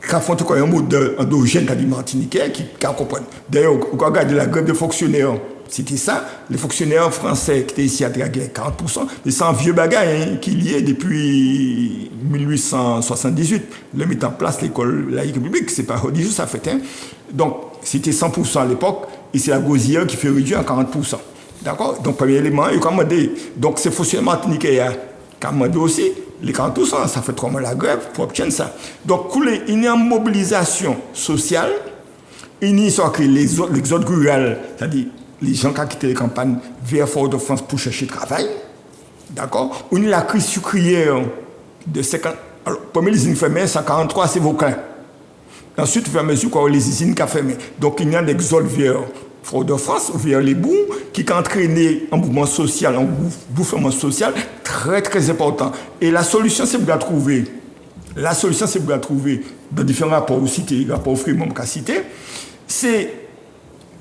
qui font un modèle endogène qui martiniquais, qui comprend. D'ailleurs, on regarde la grève de fonctionnaires, c'était ça. Les fonctionnaires français qui étaient ici à draguer 40%, mais c'est un vieux bagage qui y est depuis 1878. Le mettre en place l'école laïque publique, c'est pas religieux, ça fait. Donc, c'était 100% à l'époque, et c'est la Gauzière qui fait réduire à 40%. D'accord? Donc, premier élément, il a commandé. Donc, ces fonctionnaires martiniquais qui ont demandé aussi les 40%, ça fait 3 mois la grève pour obtenir ça. Donc, il y a une mobilisation sociale, il y a l'exode rural, c'est-à-dire les gens qui ont quitté les campagnes vers Fort-de-France pour chercher travail. D'accord? Il y a la crise sucrière de 50. Alors, premier les usines fermées, 143, c'est Vauclin. Ensuite, au fur et à mesure, les usines qui ont fermé. Donc, il y a un exode vers Fort-de-France, vers les bouts, qui a entraîné un mouvement social, un bouffement social très, très important. Et la solution, c'est pour la trouver. La solution, c'est pour la trouver dans différents rapports cités, rapports Fremont qu'a cité. C'est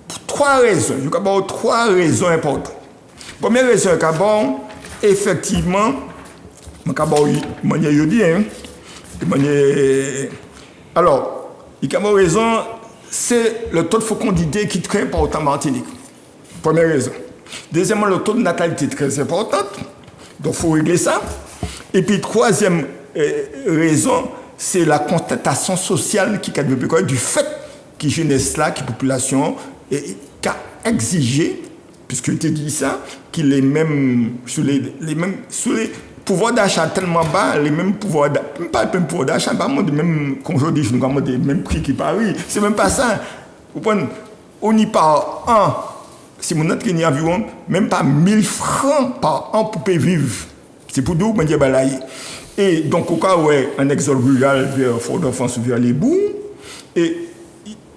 pour 3 raisons. Il y a 3 raisons importantes. Première raison, effectivement, alors, il y a une raison, c'est le taux de fécondité qui est très important en Martinique. Première raison. Deuxièmement, le taux de natalité est très important. Donc, il faut régler ça. Et puis, troisième raison, c'est la constatation sociale qui a du fait que jeunesse là, qui population, qui a exigé, puisque tu dit ça, qu'il est même sur les pouvoir d'achat tellement bas, les mêmes pouvoirs pas le même pouvoir d'achat, pas même qu'aujourd'hui, je nous avons des mêmes prix qui Paris. C'est même pas ça. Vous comprenez? On y par an, si mon autre qui environ, même pas 1000 francs par an pour payer vivre. C'est pour nous, on dit balayer. Et donc, au cas où un exode rural vers Fort-de-France ou vers les bouts, et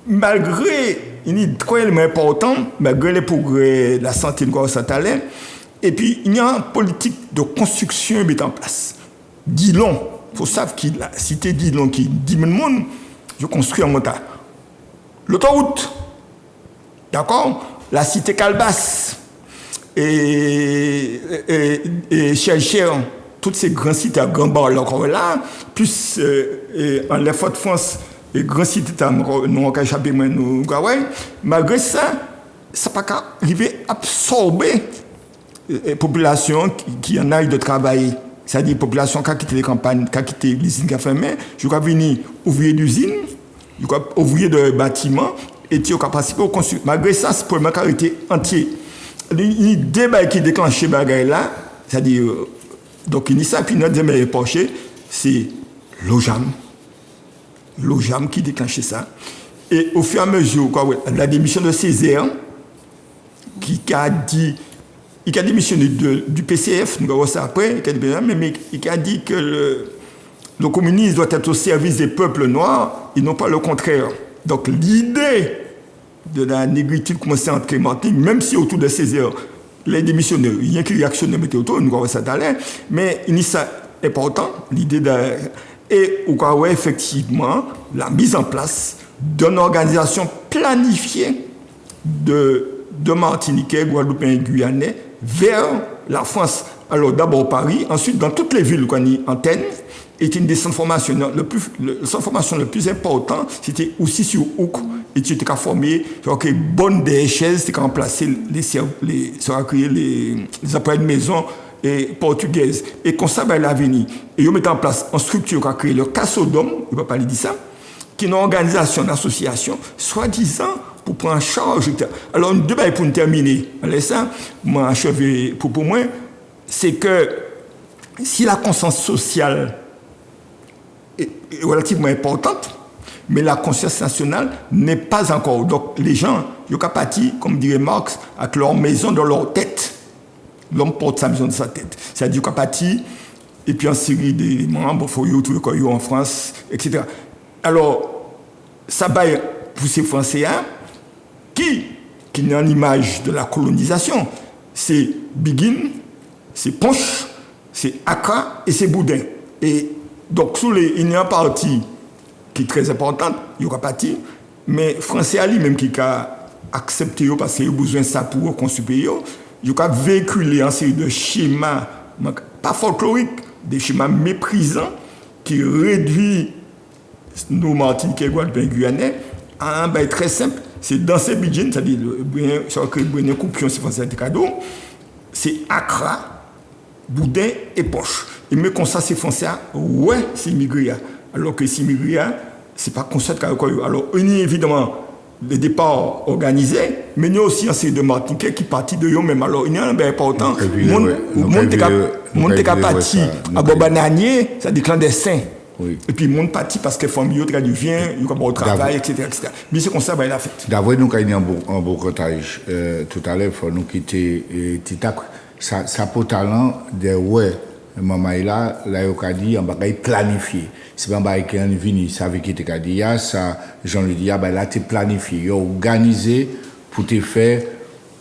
malgré, il est très important, malgré les progrès de la santé de Saint-Alain, et puis il y a une politique de construction mise en place. Dillon, il faut savoir que la cité Dillon, qui 10 000 personnes, je construis en montagne. L'autoroute, d'accord? La cité Calbas, et Cher, toutes ces grands sites à Grand Bar, là, plus en les Fort-de-France, les grands sites à nous avons échappé, malgré ça, ça n'a pas arrivé à absorber la population qui en a eu de travailler. C'est-à-dire la population qui a quitté les campagnes, qui a quitté l'usine qui a fermé, je crois venir ouvrier d'usine, ouvrier de bâtiment, et qui ont participé au construction. Malgré ça, c'est pour le été entier. Il y a des débats qui déclenchent ces bagailles là, c'est-à-dire, donc il y a ça, puis notre débat penché, c'est l'OJAM qui déclenchait ça. Et au fur et à mesure, la démission de Césaire, qui a dit, il a démissionné du PCF, nous verrons ça après, mais il a dit que le communisme doit être au service des peuples noirs et non pas le contraire. Donc l'idée de la négritude commençait à entrer Martinique, même si autour de Césaire, les démissionnaires, il y a qui réactionnaient autour, nous verrons ça d'aller, mais il est important, l'idée de... Et effectivement, la mise en place d'une organisation planifiée de Martiniquais, Guadeloupéens et Guyanais vers la France. Alors d'abord Paris, ensuite dans toutes les villes qu'on y antenne, est une des centres de formation. Le centre de formation le plus important, c'était aussi sur Ouk. Et tu étais qu'à former, bonne des chaises, c'était qu'à remplacer les appareils de maison et portugaises. Et comme ça, il a venu. Et ils mettent en place une structure qui a créé le Cassodome, il ne va pas lui dire ça, qui est une organisation d'association, soi-disant, pour prendre en charge. Alors, deux bails pour terminer. Alors, ça, moi, achevé pour moi, c'est que si la conscience sociale est relativement importante, mais la conscience nationale n'est pas encore. Donc, les gens, ils ont parti, comme dirait Marx, avec leur maison dans leur tête. L'homme porte sa maison dans sa tête. C'est-à-dire qu'il a parti, et puis en série des membres, il faut y trouver en France, etc. Alors, ça va pour ces Français qui n'est en image de la colonisation. C'est Biguine, c'est Ponche, c'est Accra et c'est Boudin. Et donc, il y a une partie qui est très importante, il y aura partie, mais Français Ali, même qui a accepté parce qu'il a besoin de ça pour construire, il a véhiculé une série de schémas, pas folkloriques, des schémas méprisants qui réduisent nos Martiniquais, Guadeloupéens, Guyanais à un bail très simple. C'est dans ces budgets, c'est-à-dire le coupion, c'est français de cadeau, c'est Accra, Boudin et Poche. Et mais comme ça, c'est français, ouais, c'est immigré. Alors que c'est immigré, c'est pas comme ça. Alors, on y évidemment les départs organisés, mais il y a aussi un série de Martiniquais qui partent de eux même. Alors, il y a un bien important. Monde est parti à Bobananier, ça dit clandestin. Oui. Et puis, le monde parti parce que famille a du vin, il y a au travail, etc. Mais c'est comme ça, il a fait. D'avoir nous, il y a un beau comptage. Tout à l'heure, il faut nous quitter Titac. Ça peut talent de ouais. Maman là, il a dit, on va planifier. C'est pas un bail qui est venu, ça veut dire qu'il dit, ça, Jean-Louis dit, là, tu planifié, organisé pour te faire.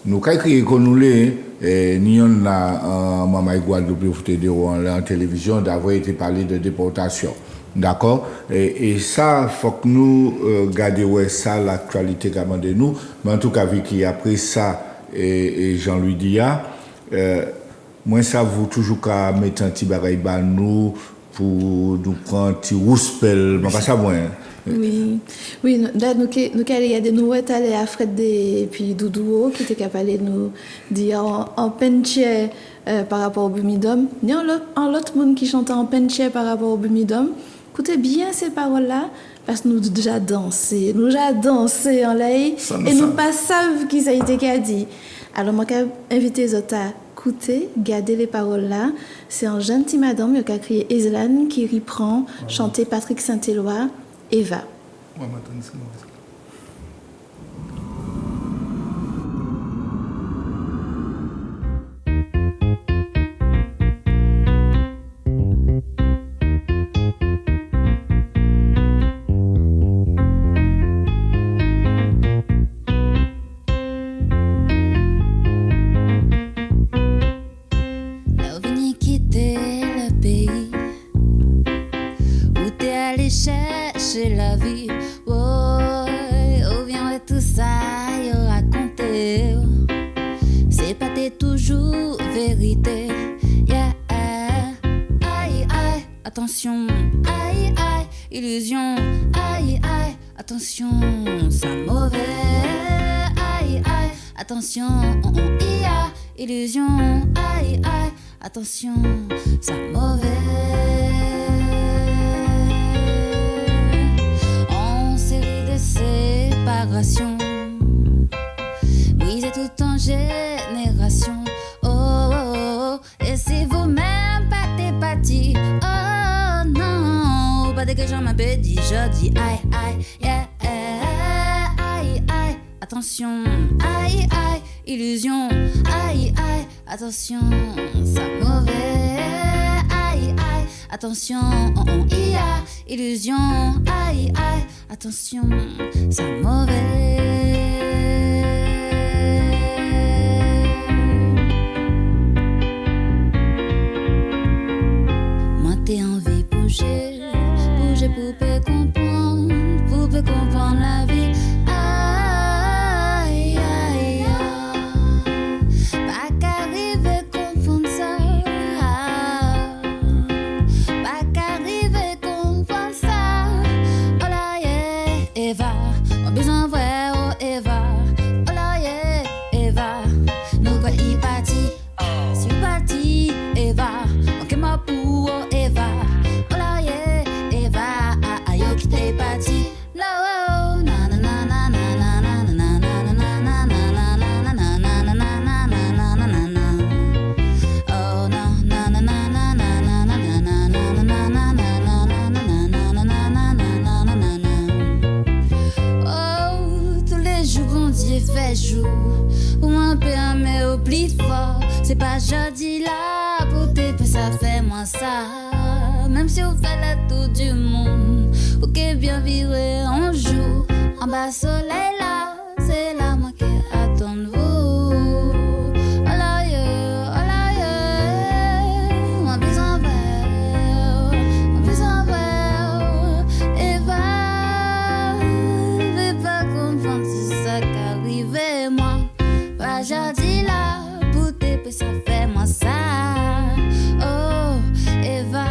Nous, quand nous ni on a Maman Guadeloupe pour te dire en télévision d'avoir été parlé de déportation. D'accord? Et ça, il faut que nous gardions ça, l'actualité qu'a demandé nous. Mais en tout cas, vu qu'il a pris ça, et Jean-Louis dit, moi, ça vous toujours qu'à mettre un petit bagage nous pour nous prendre un petit rouspel, mais pas ça, moi. Oui, là, nous avons nous allés à Fred et puis Doudou qui était capable de nous dire en penché par rapport au Bumidum. Il y a un autre monde qui chante en penché par rapport au Bumidum. Écoutez bien ces paroles-là, parce que nous déjà dansé en l'air et nous pas savons qui ça a été dit. Alors, moi, j'ai invité les autres à écouter, garder les paroles là. C'est un jeune petit madame qui a crié Ezelane qui reprend, chanté Patrick Saint-Éloi, Eva. Chercher la vie, oh, oh viens ouais, tout ça, yo raconter, c'est pas t'es toujours vérité, yeah, aïe aïe, attention, aïe aïe, illusion, aïe aïe, attention, ça mauvais, aïe aïe, attention, ia, illusion, aïe aïe, attention, ça mauvais. Séparation, brisez tout en génération. Oh, oh, oh, et si vous-même pas t'es parti, oh non, pas dès que j'en m'avais dit, je dis aïe aïe, yeah, aïe aïe, attention, aïe aïe, illusion, aïe aïe, attention, ça mauvais, aïe aïe, attention, ia, illusion, aïe aïe, attention, ça mauvais. Moi t'es envie de bouger, bouger pour comprendre la vie. Aïe aïe aïe, pas qu'arriver comprendre ça. Pas qu'arriver comprendre ça. Oh là yeah, Eva, on besoin vrai oh Eva. Oh là yeah, Eva, nous quoi y parti, si parti Eva, ok ma pour oh Eva. Oh là yeah, Eva, aïe qui t'es parti. No, na na na na na na na na na na na na na na na na na na. Oh na na na na na na na na na na na na na na. Oh, tous les jours bon Dieu fait jour, ou un peu mais au plus fort. C'est pas jeudi là pour tes peu ça fait moins ça. Même si on fait le tour du monde, ok bien viré un jour en bas soleil là, c'est là moi qui attends vous. Oh là yeah, moi besoin vers, Eva, vais pas comprendre si ça qu'arrive moi. Pas jeudi là pour tes peu ça fait moi ça. Oh Eva.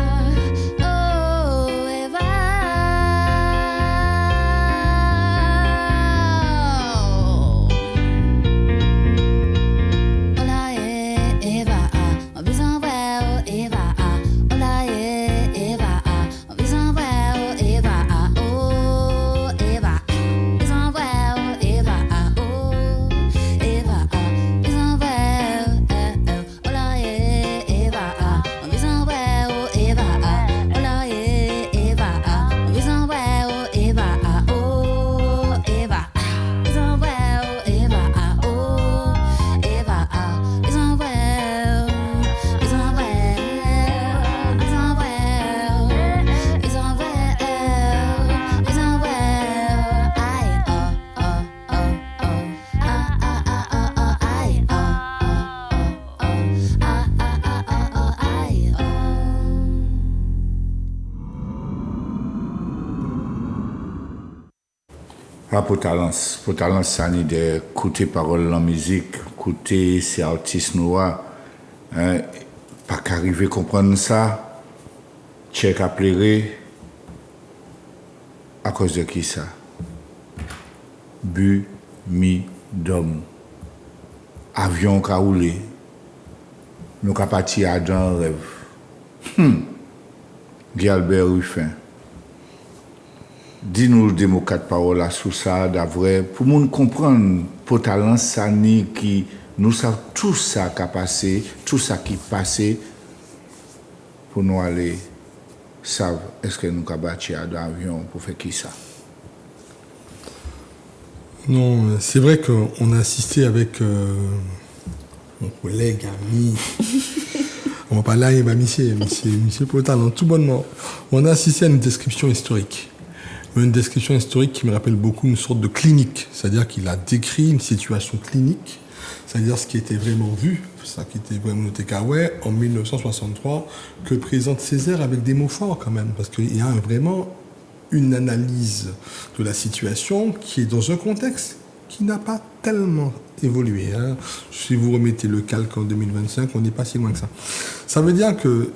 Pour talent, ça ni d'écouter parole en musique, écouter ces artistes noirs, hein, pas qu'arriver à comprendre ça, check à pleurer, à cause de qui ça? Bu, mi, dom. Avion qui a roulé, nous avons parti à dans rêve. Guy Albert Ruffin. Dis-nous des mots quatre paroles là sous ça d'avril pour nous comprendre pour talent ça ni qui nous savons tout ça qui a passé, tout ça qui passé pour nous aller savent est-ce que nous avons bâti un avion pour faire qui ça? Non, c'est vrai qu'on a assisté avec mon collègue, ami, on va pas là, monsieur Potal, tout bonnement. On a assisté à une description historique. Une description historique qui me rappelle beaucoup une sorte de clinique. C'est-à-dire qu'il a décrit une situation clinique, c'est-à-dire ce qui était vraiment vu, ça qui était vraiment noté en 1963, que présente Césaire avec des mots forts quand même, parce qu'il y a vraiment une analyse de la situation qui est dans un contexte qui n'a pas tellement évolué. Hein. Si vous remettez le calque en 2025, on n'est pas si loin que ça. Ça veut dire que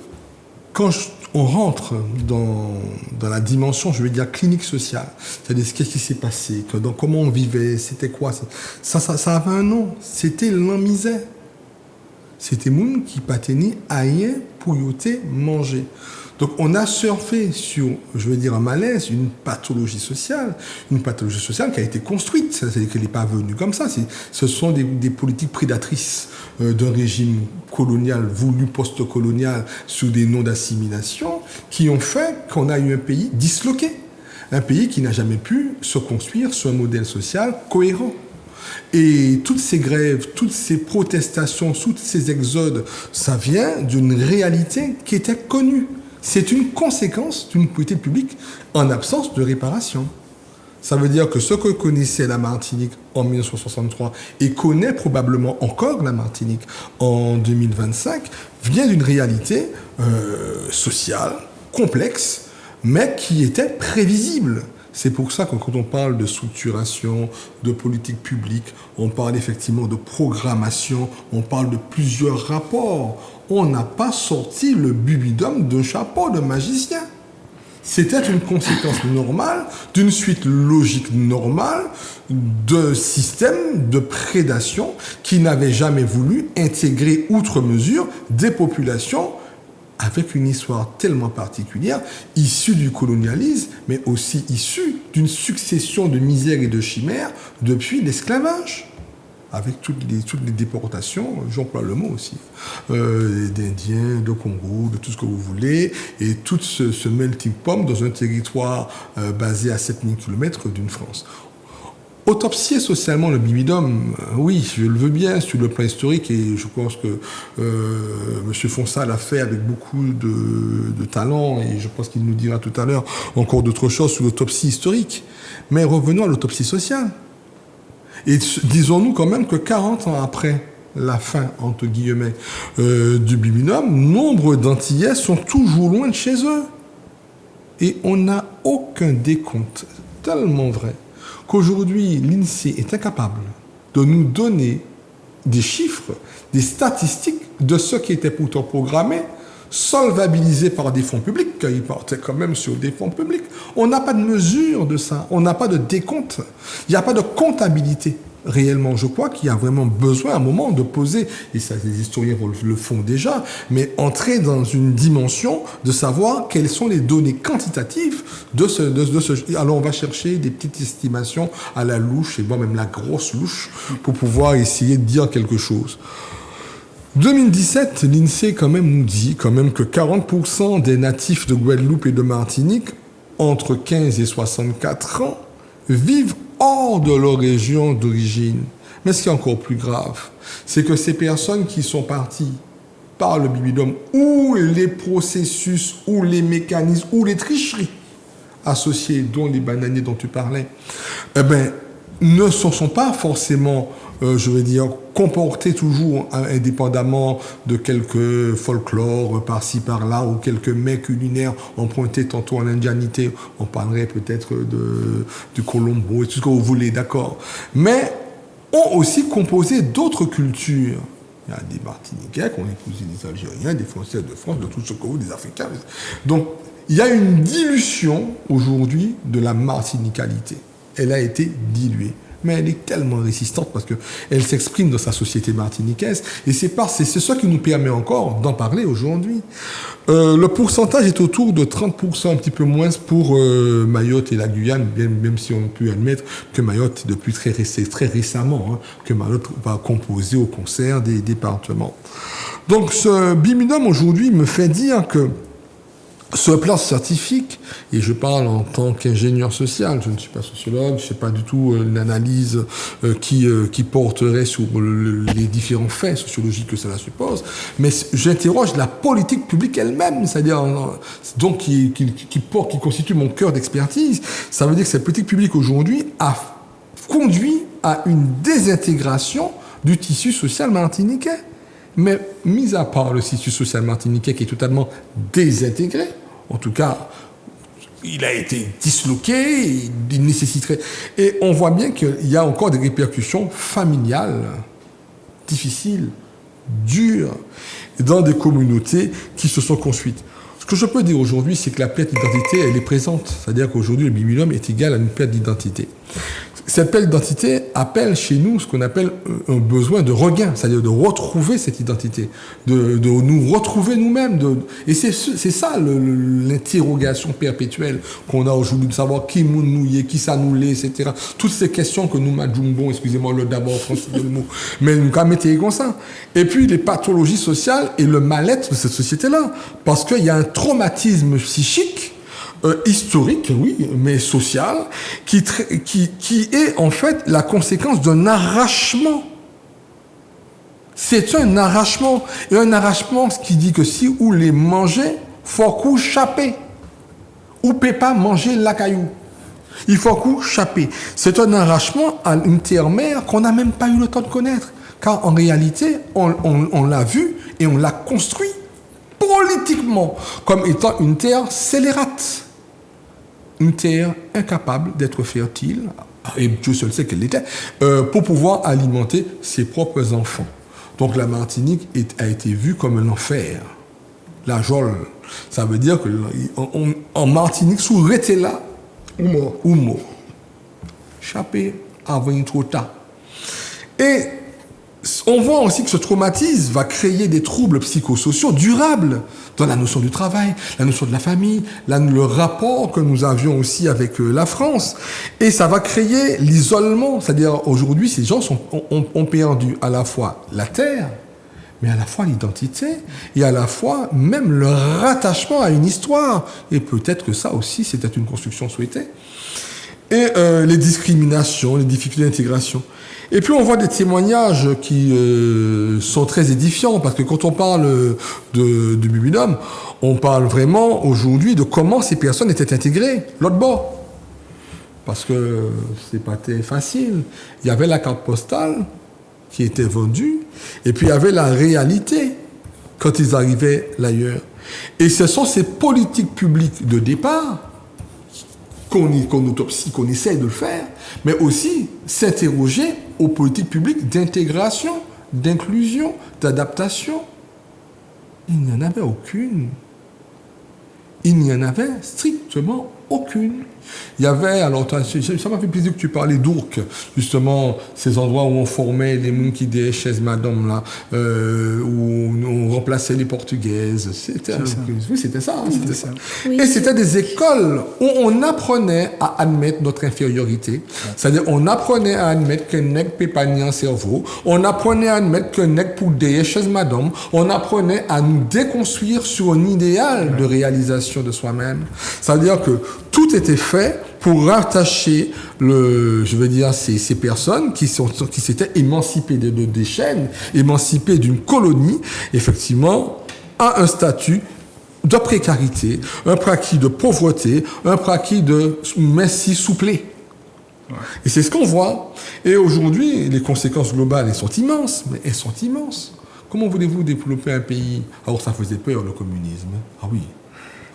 quand on rentre dans la dimension, je veux dire, clinique sociale, c'est-à-dire qu'est-ce qui s'est passé, comment on vivait, c'était quoi, ça avait un nom, c'était l'enmisère. C'était moun qui pateni rien pour yoter manger. Donc on a surfé sur, je veux dire, un malaise, une pathologie sociale qui a été construite, c'est-à-dire qu'elle n'est pas venue comme ça. Ce sont des politiques prédatrices d'un régime colonial, voulu post-colonial, sous des noms d'assimilation, qui ont fait qu'on a eu un pays disloqué, un pays qui n'a jamais pu se construire sur un modèle social cohérent. Et toutes ces grèves, toutes ces protestations, tous ces exodes, ça vient d'une réalité qui était connue. C'est une conséquence d'une politique publique en absence de réparation. Ça veut dire que ce que connaissait la Martinique en 1963 et connaît probablement encore la Martinique en 2025 vient d'une réalité sociale, complexe, mais qui était prévisible. C'est pour ça que quand on parle de structuration, de politique publique, on parle effectivement de programmation, on parle de plusieurs rapports. On n'a pas sorti le bubidum d'un chapeau de magicien. C'était une conséquence normale, d'une suite logique normale, d'un système de prédation qui n'avait jamais voulu intégrer outre mesure des populations avec une histoire tellement particulière, issue du colonialisme, mais aussi issue d'une succession de misères et de chimères depuis l'esclavage. Avec toutes les déportations, j'emploie le mot aussi, d'Indiens, de Congo, de tout ce que vous voulez, et tout ce melting pot dans un territoire basé à 7000 km d'une France. Autopsier socialement le bibidome, oui, je le veux bien sur le plan historique, et je pense que M. Fonsa l'a fait avec beaucoup de talent, et je pense qu'il nous dira tout à l'heure encore d'autres choses sur l'autopsie historique. Mais revenons à l'autopsie sociale. Et disons-nous quand même que 40 ans après la fin, entre guillemets, du bibidome, nombre d'Antillais sont toujours loin de chez eux. Et on n'a aucun décompte tellement vrai qu'aujourd'hui, l'INSEE est incapable de nous donner des chiffres, des statistiques de ce qui était pourtant programmé, solvabilisé par des fonds publics, car ils partaient quand même sur des fonds publics. On n'a pas de mesure de ça, on n'a pas de décompte, il n'y a pas de comptabilité. Réellement, je crois qu'il y a vraiment besoin à un moment de poser, et ça les historiens le font déjà, mais entrer dans une dimension de savoir quelles sont les données quantitatives de ce. Alors on va chercher des petites estimations à la louche, et voire même la grosse louche, pour pouvoir essayer de dire quelque chose. 2017, l'INSEE quand même nous dit quand même que 40% des natifs de Guadeloupe et de Martinique, entre 15 et 64 ans, vivent hors de leur région d'origine. Mais ce qui est encore plus grave, c'est que ces personnes qui sont parties par le bibidome, ou les processus, ou les mécanismes, ou les tricheries associées, dont les bananiers dont tu parlais, ne sont pas forcément, je veux dire, comportés toujours indépendamment de quelques folklore par-ci par-là ou quelques mets culinaires empruntés tantôt en indianité. On parlerait peut-être du Colombo et tout ce que vous voulez, d'accord. Mais ont aussi composé d'autres cultures. Il y a des Martiniquais qui ont épousé des Algériens, des Français de France, de tout ce que vous, des Africains. Donc, il y a une dilution aujourd'hui de la martinicalité. Elle a été diluée. mais elle est tellement résistante parce qu'elle s'exprime dans sa société martiniquaise et c'est ça qui nous permet encore d'en parler aujourd'hui. Le pourcentage est autour de 30%, un petit peu moins pour Mayotte et la Guyane, même si on peut admettre que Mayotte, depuis très récemment, que Mayotte va composer au concert des départements. Donc ce BIMINOM aujourd'hui me fait dire que ce plan scientifique, et je parle en tant qu'ingénieur social, je ne suis pas sociologue, je ne sais pas du tout une analyse qui porterait sur les différents faits sociologiques que cela suppose, mais j'interroge la politique publique elle-même, c'est-à-dire donc qui constitue mon cœur d'expertise. Ça veut dire que cette politique publique aujourd'hui a conduit à une désintégration du tissu social martiniquais. Mais mis à part le tissu social martiniquais qui est totalement désintégré, en tout cas, il a été disloqué, il nécessiterait... Et on voit bien qu'il y a encore des répercussions familiales difficiles, dures, dans des communautés qui se sont construites. Ce que je peux dire aujourd'hui, c'est que la perte d'identité, elle est présente. C'est-à-dire qu'aujourd'hui, le BIMINOM est égal à une perte d'identité. Cette perte d'identité appelle chez nous ce qu'on appelle un besoin de regain, c'est-à-dire de retrouver cette identité, de nous retrouver nous-mêmes. Et c'est ça l'interrogation perpétuelle qu'on a aujourd'hui, de savoir qui nous y est, qui ça nous l'est, etc. Toutes ces questions que nous m'adjumbons, excusez-moi le d'abord français de le mot, mais nous quand mettez comme ça. Et puis les pathologies sociales et le mal-être de cette société-là, parce qu'il y a un traumatisme psychique historique, oui, mais social, qui est en fait la conséquence d'un arrachement. C'est un arrachement. Et un arrachement, ce qui dit que si vous les mangez, faut qu'on chaper. Ou peut pas manger la caillou. Il faut qu'on chaper. C'est un arrachement à une terre mère qu'on n'a même pas eu le temps de connaître. Car en réalité, on l'a vu et on l'a construit politiquement comme étant une terre scélérate. Une terre incapable d'être fertile, et Dieu seul sait qu'elle l'était, pour pouvoir alimenter ses propres enfants. Donc la Martinique a été vue comme un enfer. La geôle. Ça veut dire qu'en Martinique, sous là, ou mort. Chapé avant trop tard. Et on voit aussi que ce traumatisme va créer des troubles psychosociaux durables dans la notion du travail, la notion de la famille, le rapport que nous avions aussi avec la France. Et ça va créer l'isolement. C'est-à-dire, aujourd'hui, ces gens ont perdu à la fois la terre, mais à la fois l'identité, et à la fois même le rattachement à une histoire. Et peut-être que ça aussi, c'était une construction souhaitée. Et les discriminations, les difficultés d'intégration. Et puis on voit des témoignages qui sont très édifiants, parce que quand on parle du BIMINOM, on parle vraiment aujourd'hui de comment ces personnes étaient intégrées, l'autre bord. Parce que c'est pas très facile. Il y avait la carte postale qui était vendue, et puis il y avait la réalité quand ils arrivaient l'ailleurs. Et ce sont ces politiques publiques de départ qu'on autopsie, qu'on essaye de le faire, mais aussi s'interroger aux politiques publiques d'intégration, d'inclusion, d'adaptation. Il n'y en avait aucune. Il n'y en avait strictement aucune. Il y avait, alors ça m'a fait plaisir que tu parlais d'Ourcq, justement, ces endroits où on formait les gens qui des chaises madame là, où on remplaçait les portugaises. C'était ça. Oui, et c'était des écoles où on apprenait à admettre notre infériorité. C'est-à-dire, on apprenait à admettre qu'un nègre peut pas nier un cerveau. On apprenait à admettre qu'un nègre pour des chaises madame. On apprenait à nous déconstruire sur un idéal de réalisation de soi-même. C'est-à-dire que tout était fait pour rattacher ces personnes qui s'étaient émancipées des chaînes, émancipées d'une colonie, effectivement, à un statut de précarité, un pratique de pauvreté, un pratique de merci souplé. Ouais. Et c'est ce qu'on voit. Et aujourd'hui, les conséquences globales, elles sont immenses, mais elles sont immenses. Comment voulez-vous développer un pays? Alors ça faisait peur, le communisme. Ah oui,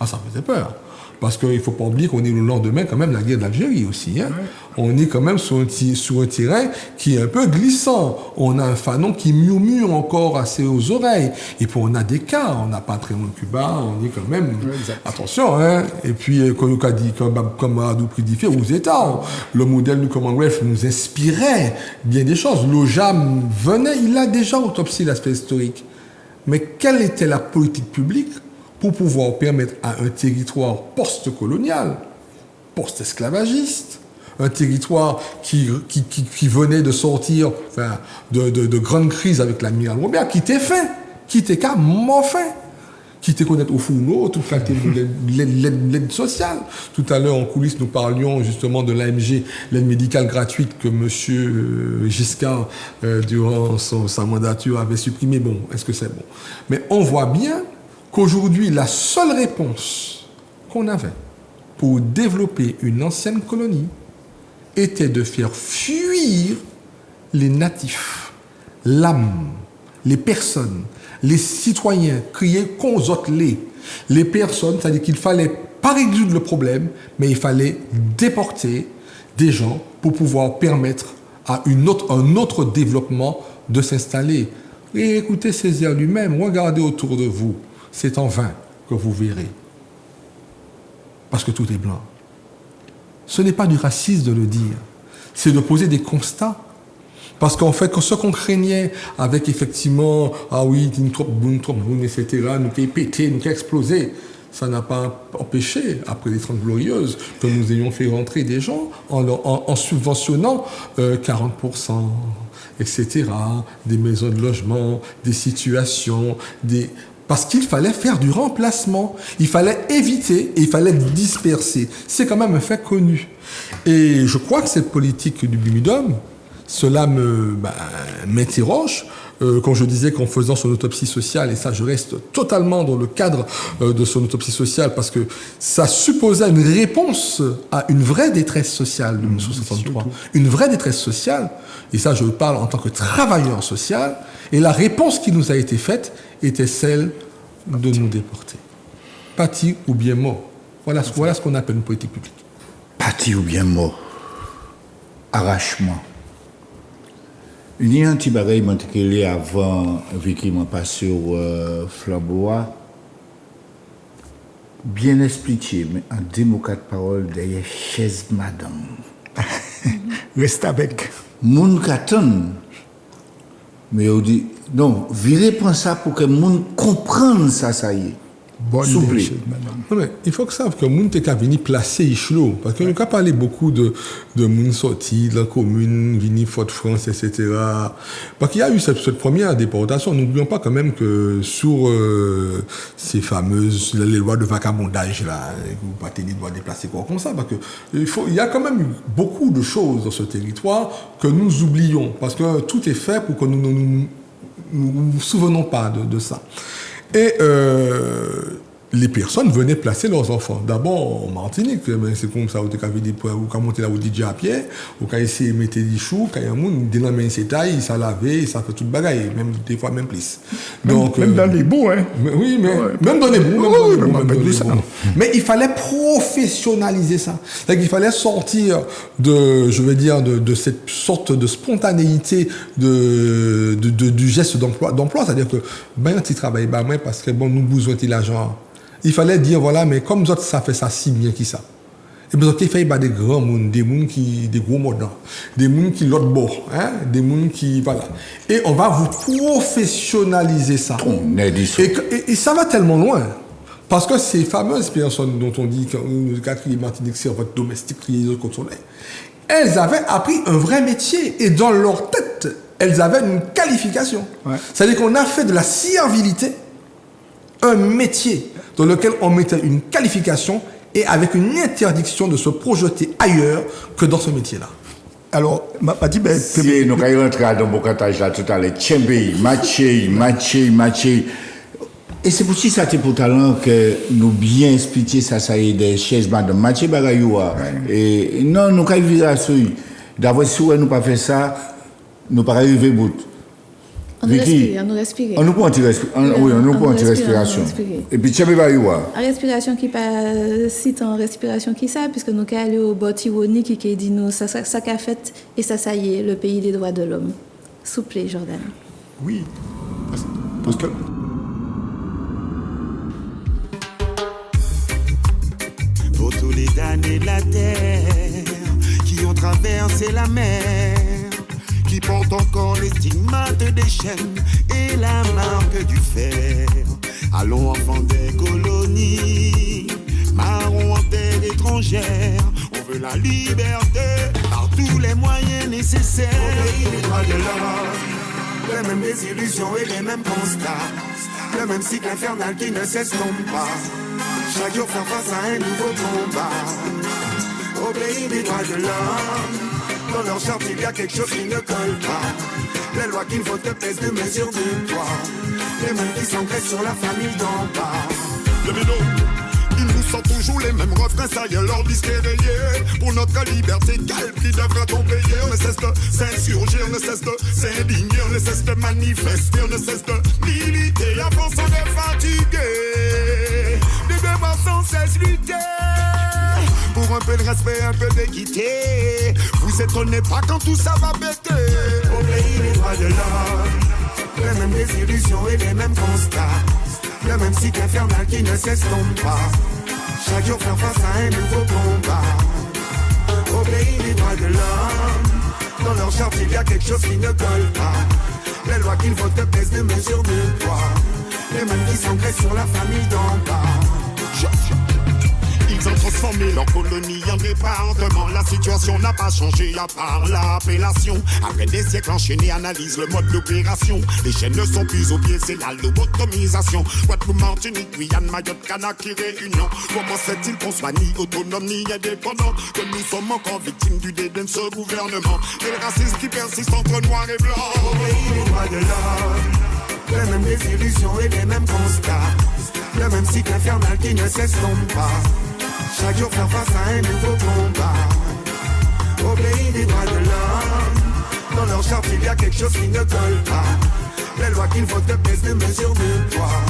ça faisait peur. Parce qu'il ne faut pas oublier qu'on est le lendemain quand même de la guerre d'Algérie aussi. Hein. On est quand même sur un terrain qui est un peu glissant. On a un Fanon qui murmure encore assez aux oreilles. Et puis on a des cas. On n'a pas très loin de Cuba. On est quand même... Attention. Hein. Et puis, comme Amadou Pridifé aux États, le modèle du Commonwealth nous inspirait bien des choses. L'OJAM venait, il a déjà autopsié l'aspect historique. Mais quelle était la politique publique pour pouvoir permettre à un territoire post-colonial, post-esclavagiste, un territoire qui venait de sortir de grandes crises avec l'amiral Robert, qui était fin, qui était carrément fin, qui était connaître au fourneau, toute la l'aide sociale. Tout à l'heure, en coulisses, nous parlions justement de l'AMG, l'aide médicale gratuite que M. Giscard, durant sa mandature, avait supprimée. Bon, est-ce que c'est bon? Mais on voit bien qu'aujourd'hui, la seule réponse qu'on avait pour développer une ancienne colonie était de faire fuir les natifs, l'âme, les personnes, les citoyens, crier qu'on zote les personnes, c'est-à-dire qu'il fallait pas résoudre le problème, mais il fallait déporter des gens pour pouvoir permettre à un autre développement de s'installer. Et écoutez Césaire lui-même, regardez autour de vous. C'est en vain que vous verrez. Parce que tout est blanc. Ce n'est pas du racisme de le dire. C'est de poser des constats. Parce qu'en fait, ce qu'on craignait avec effectivement, ah oui, une trop bonne, etc., nous qui pété, nous qui explosé, ça n'a pas empêché, après les 30 glorieuses, que nous ayons fait rentrer des gens en subventionnant 40%, etc., des maisons de logement, des situations, parce qu'il fallait faire du remplacement. Il fallait éviter et il fallait disperser. C'est quand même un fait connu. Et je crois que cette politique du Bumidum, cela m'interroge. Quand je disais qu'en faisant son autopsie sociale, et ça je reste totalement dans le cadre de son autopsie sociale, parce que ça supposait une réponse à une vraie détresse sociale de 1963. Une vraie détresse sociale, et ça je parle en tant que travailleur social, et la réponse qui nous a été faite était celle de nous déporter. Pâti ou bien mort. Voilà ce qu'on appelle une politique publique. Pâti ou bien mort. Arrachement. Il y a un petit bagage qui est avant, qui m'a passé au Flambois, bien expliqué, mais en démocrate parole derrière chaise madame. Reste avec. Moun katon. Mais on dit, non, virez pour ça pour que moun comprenne ça, ça y est. Bonne souple. Non, mais il faut que ça, que moun te ka vini placer Ichlo, parce que nous avons parlé beaucoup de moun sorti de la commune, vini Fort-France, etc. Parce qu'il y a eu cette première déportation. N'oublions pas quand même que sur ces fameuses, les lois de vagabondage, là, vous pas tenir de déplacer quoi comme ça, parce que il y a quand même eu beaucoup de choses dans ce territoire que nous oublions, parce que tout est fait pour que nous nous souvenons pas de ça. Et les personnes venaient placer leurs enfants. D'abord en Martinique, c'est comme ça, vous quand monter là où DJ à pied, ou quand essayer de mettre des choux, quand il y a un monde, dès la main c'est taille, ça laver, ça fait toute bagaille, même des fois même plus. Donc, même dans les bouts, hein. Oui, mais ouais. Même dans les bouts, Mais il fallait professionnaliser ça. C'est-à-dire qu'il fallait sortir de cette sorte de spontanéité du geste d'emploi, c'est-à-dire que ben tu travailles pas moins parce que bon nous besoin de l'argent. Il fallait dire voilà, mais comme autres ça fait ça si bien qui ça. Et bien il fallait des grands monde, des gros modans, des monde qui l'autre bord, hein, des monde qui voilà. Et on va vous professionnaliser ça. Et ça va tellement loin. Parce que ces fameuses personnes dont on dit que le quatrième Martinique, c'est votre domestique, les autres soleil, elles avaient appris un vrai métier et dans leur tête, elles avaient une qualification. Ouais. C'est-à-dire qu'on a fait de la servilité un métier dans lequel on mettait une qualification et avec une interdiction de se projeter ailleurs que dans ce métier-là. Alors, m'a dit, ben, si nous allons rentrer dans le bocatage là tout à l'heure, Tchembe, matché. Et c'est pour ça que pour talent que nous bien expliquer ça y est des chaises de matché bagayoua. Et non, nous allons vivre à ce. D'avoir si nous pas fait ça, nous pas arriver bout. On nous respire. On nous prend une respiration. Et puis, tu sais, la respiration qui pas si en respiration qui ça, puisque nous allons aller au Botironi qui dit nous, ça qu'a fait, et ça y est, le pays des droits de l'homme. Souple, Jordan. Oui, parce que. Pour tous les damnés de la terre qui ont traversé la mer, qui portent encore les stigmates des chaînes et la marque du fer. Allons enfants des colonies, marrons en terre étrangère. On veut la liberté par tous les moyens nécessaires. Au pays des droits de l'homme, les mêmes désillusions et les mêmes constats, le même cycle infernal qui ne s'estompe pas. Chaque jour faire face à un nouveau combat. Au pays des droits de l'homme, dans leur charte il y a quelque chose qui ne colle pas. Les lois qu'il faut te pèsent de mesure de poids. Les mêmes qui s'engraissent sur la famille d'en bas. Le vélo, ils nous sortent toujours les mêmes refrains, ça y est, leur disque est rayé. Pour notre liberté, quel prix devra-t-on payer? On ne cesse de s'insurger, on ne cesse de s'indigner, on ne cesse de manifester, on ne cesse de militer. Avant on est fatigué, de devoir sans cesse lutter. Pour un peu de respect, un peu d'équité. Vous étonnez pas quand tout ça va péter. Au pays des droits de l'homme, les mêmes désillusions et les mêmes constats, le même cycle infernal qui ne s'estompe pas. Chaque jour faire face à un nouveau combat. Au pays des droits de l'homme, dans leur charte il y a quelque chose qui ne colle pas. Les lois qu'ils votent pèsent de mesure de poids. Les mêmes qui s'engraissent sur la famille d'en bas. Ils ont transformé leur colonie en département. La situation n'a pas changé à part l'appellation. Après des siècles enchaînés, analyse le mode d'opération. Les chaînes ne sont plus au pied, c'est la lobotomisation. Guadeloupe, Martinique, Guyane, Mayotte, Conakry, Réunion. Comment se fait-il qu'on soit ni autonome ni indépendant, que nous sommes encore victimes du dédain de ce gouvernement et le racisme qui persiste entre noirs et blancs. Au pays des droits de l'homme, les mêmes désillusions et les mêmes constats, le même cycle infernal qui ne s'estompe pas. Chaque jour faire face à un nouveau combat. Au pays des droits de l'homme, dans leur charte il y a quelque chose qui ne colle pas. Les lois qu'ils votent pèsent de mesure de poids.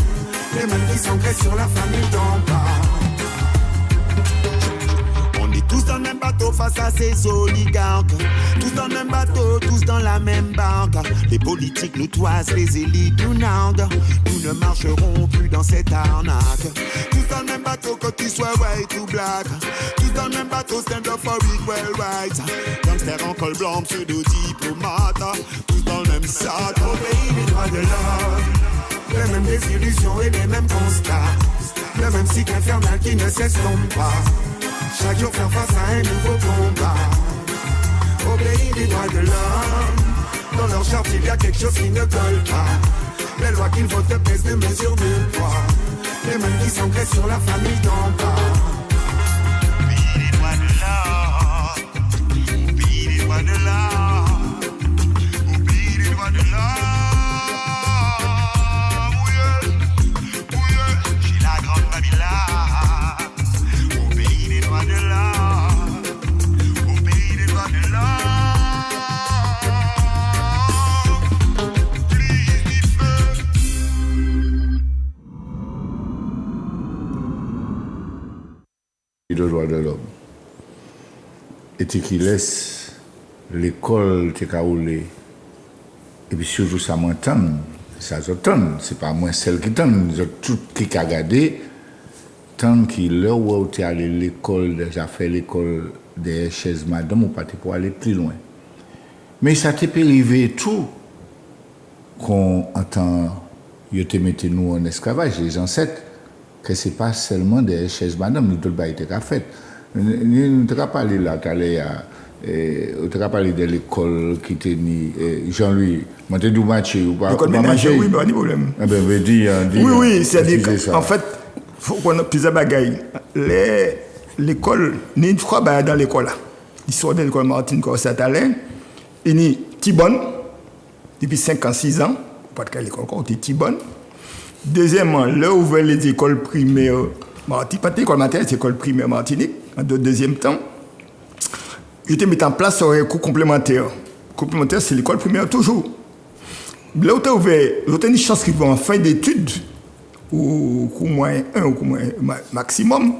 Les mêmes qui s'engraissent sur la famille d'en bas. On est tous dans le même bateau face à ces oligarques. Tous dans le même bateau, tous dans la même barque. Les politiques nous toisent, les élites nous narguent. Nous ne marcherons plus dans cette arnaque. Tous dans le même bateau, que tu sois white ou black. Tous dans le même bateau, stand up for equal rights. Gangster en col blanc, pseudo-diplomate. Tous dans le même sac. Au pays des droits de l'homme, les mêmes désillusions et les mêmes constats. Le même cycle infernal qui ne s'estompe pas. Chaque jour faire face à un nouveau combat. Au pays des droits de l'homme, dans leur charte il y a quelque chose qui ne colle pas. Les lois qu'ils votent pèsent de mesure de poids. Les mêmes qui s'engraissent sur la famille d'en bas. Au pays des droits de l'homme, au pays des droits de l'homme, au pays des droits de l'homme. J'ai la grande Babylone. Le droit de l'homme. Et qui laisse l'école te caoulé. Et puis surtout ça m'entend. Ça j'entend. C'est pas moi celle qui t'entend. Tout qui a regardé. Tant qu'il là où tu es allé à l'école, déjà fait l'école des chaises madame ou pas pour aller plus loin. Mais ça t'est arrivé tout qu'on entend, ils te mettent nous en esclavage, les ancêtres, que ce n'est pas seulement des chaises madame, nous tout le été fait. Nous avons parlé là, tu as parlé de l'école qui était ni Jean-Louis, je t'ai dit matché ou pas. L'école ménagère, oui, pas de problème. Oui, c'est-à-dire en fait, il faut qu'on ait plusieurs bagailles. L'école, ni une fois dans l'école là. L'histoire de l'école Martine Corsatalin, il y a Tibonne, depuis 5 ans, 6 ans, pas de l'école, on était Tibonne. Deuxièmement, là où ouvert les écoles primaires Martinique, pas l'école maternelle, c'est l'école primaire Martinique. En deuxième temps, ils étaient mis en place un cours complémentaire. Complémentaire, c'est l'école primaire toujours. là où tu as ouvert, tu as une chance qu'ils vont en fin d'études, ou moins un, ou moins maximum,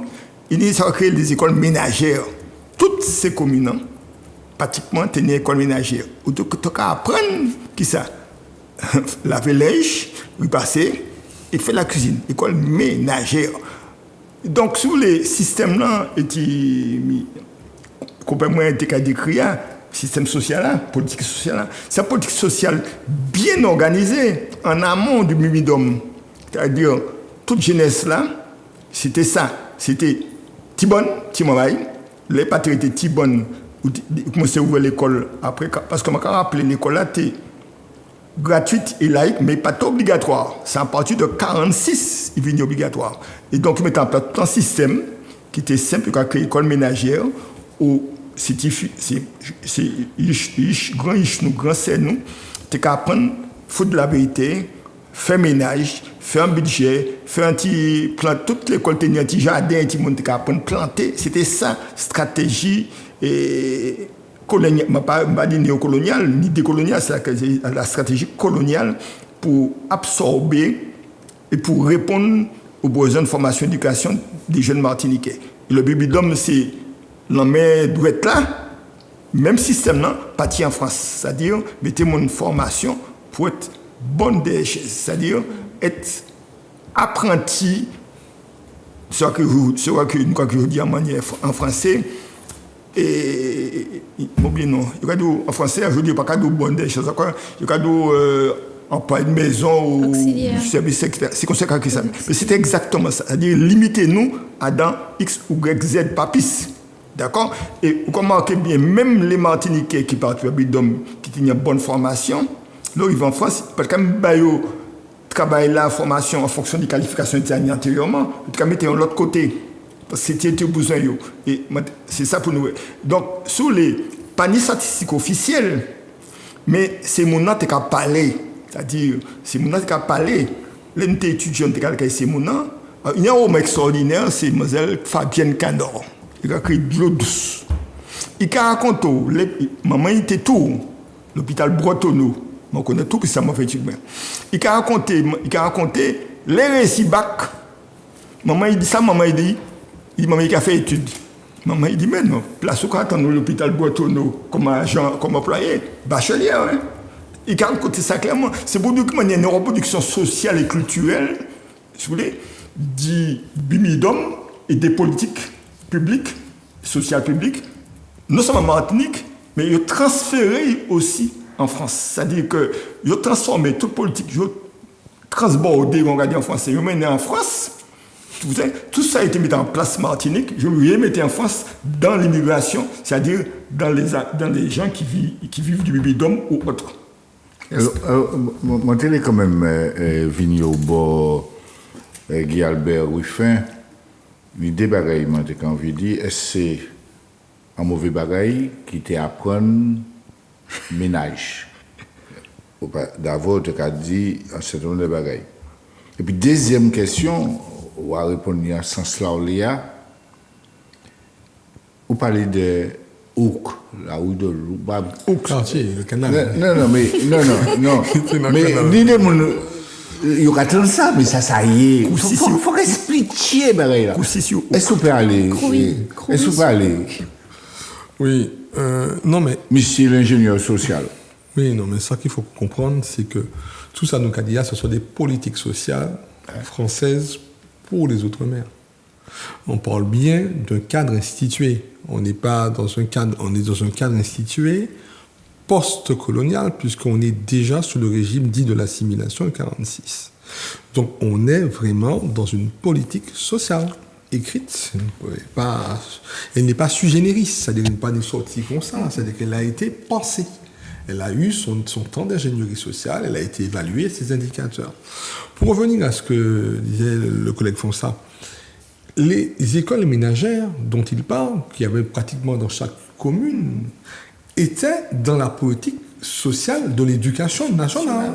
ils ont créé des écoles ménagères. Toutes ces communes, pratiquement, tu as une école ménagère. Où tu as apprendre qui ça? Laver linge, repasser, et faire la cuisine. École ménagère. Donc, sur les systèmes-là, complètement décrit, système social, politique sociale, c'est une politique sociale bien organisée en amont du Mimidom. C'est-à-dire, toute jeunesse là, c'était ça. C'était Tibonne, Timavaï, les patriotes étaient Tibonne, où commençaient à ouvrir l'école après. Parce que je me rappelle, l'école là était gratuite et laïque, mais pas obligatoire. C'est à partir de 1946 qu'il est obligatoire. Et donc, ils mettaient en place tout un système qui était simple, qui a créé l'école ménagère, où c'est grand c'est nous, tu as apprendre, foutre de la vérité, faire ménage, faire un budget, faire un petit plan, toute l'école tenait un petit jardin, un petit monde qui apprendre planter. C'était ça, stratégie et coloniale, pas dit néocoloniale, ni décoloniale, c'est la stratégie coloniale pour absorber et pour répondre aux besoins de formation et d'éducation des jeunes Martiniquais. Et le Bibidom, c'est l'homme doit être là, même système là, parti en France. C'est-à-dire, mettez-moi une formation pour être bonne des choses. C'est-à-dire, être apprenti, ce que je dis en français, et non, en français, je dis pas de bonne des choses. Je dis en pas une maison ou service secrétaire. C'est comme ça que ça. Mais c'est exactement ça. C'est-à-dire, limitez-nous à dans X ou Y, Z, pas plus. D'accord? Et vous remarquez bien, même les Martiniquais qui partent à Bidom, qui ont une bonne formation, là, ils vont en France, parce que ils travaillent la formation en fonction des qualifications établies antérieurement, ils vont mettre de l'autre côté. Parce que c'était besoin. Et c'est ça pour nous. Donc, sur les paniers statistiques officiels, mais c'est mon nom qui a parlé. C'est-à-dire, c'est mon nom qui a parlé. L'unité étudiante qui a c'est mon nom. Il y a un homme extraordinaire, c'est Mlle Fabienne Canor. Il a créé de l'eau douce. Il a raconté, maman était tout, l'hôpital Bretonneau. On connaît tout que ça m'a fait du bien. Il a raconté les récits bac. Maman, il dit ça, maman, il dit, maman, il a fait études. Maman, il dit, mais non, place où quand on est l'hôpital Bretonneau comme agent, comme employé, bachelier, hein. Il a raconté ça clairement. C'est pour dire qu'il y a une reproduction sociale et culturelle, si vous voulez, du Bimidom et des politiques public, social public, non seulement en Martinique, mais ils ont transféré aussi en France. C'est-à-dire qu'ils ont transformé toute politique, ils ont transbordé, on va dire en français, ils ont mené en France. Tout ça a été mis en place en Martinique, je l'ai mis en France dans l'immigration, c'est-à-dire dans les gens qui vivent du Bibidom ou autres. Mon télé quand même venu au bord Guy Albert Ruffin. L'idée bagaille, moi, j'ai envie de dire, est-ce que c'est un mauvais bagaille qui t'apprend ménage? D'abord, tu as dit un certain nombre de bagailles. Et puis, deuxième question, on va répondre à ce sens-là, vous parlez de Ouk, la rue de Loubab. Ouk, le canal. Non. Mais l'idée, il y a ça, mais ça y est. Il faut expliquer, là. Est-ce que vous pouvez aller? Est-ce que vous pouvez aller? Oui, non, mais. Monsieur l'ingénieur social. Oui, non, mais ça qu'il faut comprendre, c'est que tout ça, nous, Kadia, ce sont des politiques sociales françaises pour les Outre-mer. On parle bien d'un cadre institué. On n'est pas dans un cadre, on est dans un cadre institué post-colonial, puisqu'on est déjà sous le régime dit de l'assimilation de 1946. Donc on est vraiment dans une politique sociale écrite. Elle n'est pas sui generis, c'est-à-dire qu'elle n'est pas sortie comme ça, c'est-à-dire qu'elle a été pensée. Elle a eu son temps d'ingénierie sociale, elle a été évaluée, ses indicateurs. Pour revenir à ce que disait le collègue Fonsa, les écoles ménagères dont il parle, qu'il y avait pratiquement dans chaque commune, étaient dans la politique sociale de l'éducation nationale.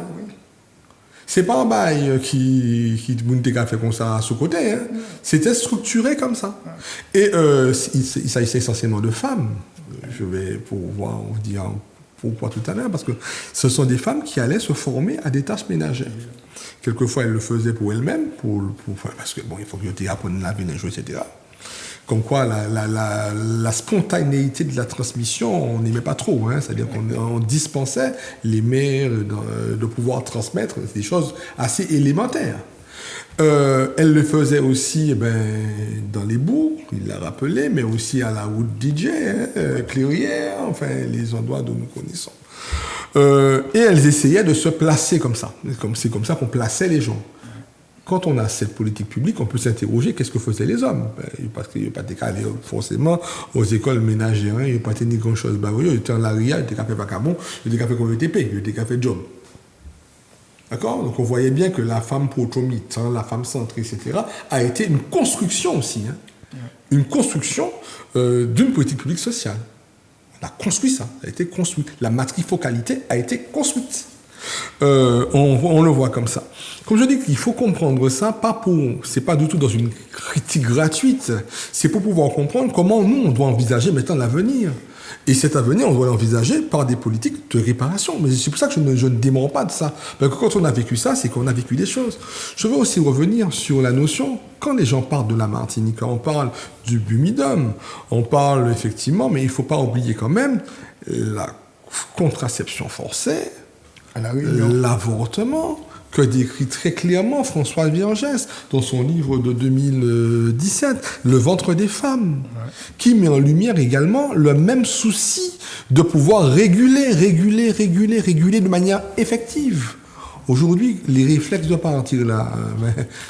C'est pas un bail qui a fait comme ça à ce côté. Hein. C'était structuré comme ça. Et il s'agissait essentiellement de femmes. Je vais pouvoir vous dire pourquoi tout à l'heure, parce que ce sont des femmes qui allaient se former à des tâches ménagères. Quelquefois, elles le faisaient pour elles-mêmes, parce que bon, il faut que tu apprennes à laver les choses, etc. Comme quoi, la spontanéité de la transmission, on n'aimait pas trop. Hein, c'est-à-dire qu'on dispensait les mères de pouvoir transmettre des choses assez élémentaires. Elle le faisait aussi dans les bourgs, il l'a rappelé, mais aussi à la route DJ, Clairière, enfin les endroits dont nous connaissons. Et elles essayaient de se placer comme ça. C'est comme ça qu'on plaçait les gens. Quand on a cette politique publique, on peut s'interroger qu'est-ce que faisaient les hommes. Parce qu'il n'y a pas de cas forcément aux écoles ménagères, il n'y a pas de grand-chose. Il était en l'aria, il était café vacabon, il était café VTP, il était café job. D'accord ? Donc on voyait bien que la femme protomite, la femme centrée, etc., a été une construction aussi. Hein. Une construction d'une politique publique sociale. On a construit ça, ça a été construit. La matrifocalité a été construite. On le voit comme ça. Comme je dis qu'il faut comprendre ça, c'est pas du tout dans une critique gratuite, c'est pour pouvoir comprendre comment nous, on doit envisager maintenant l'avenir. Et cet avenir, on doit l'envisager par des politiques de réparation. Mais c'est pour ça que je ne dément pas de ça. Parce que quand on a vécu ça, c'est qu'on a vécu des choses. Je veux aussi revenir sur la notion, quand les gens parlent de la Martinique, quand on parle du Bumidum, on parle effectivement, mais il ne faut pas oublier quand même la contraception forcée, l'avortement, que décrit très clairement François Virgès dans son livre de 2017, Le ventre des femmes, qui met en lumière également le même souci de pouvoir réguler de manière effective. Aujourd'hui, les réflexes de partir là,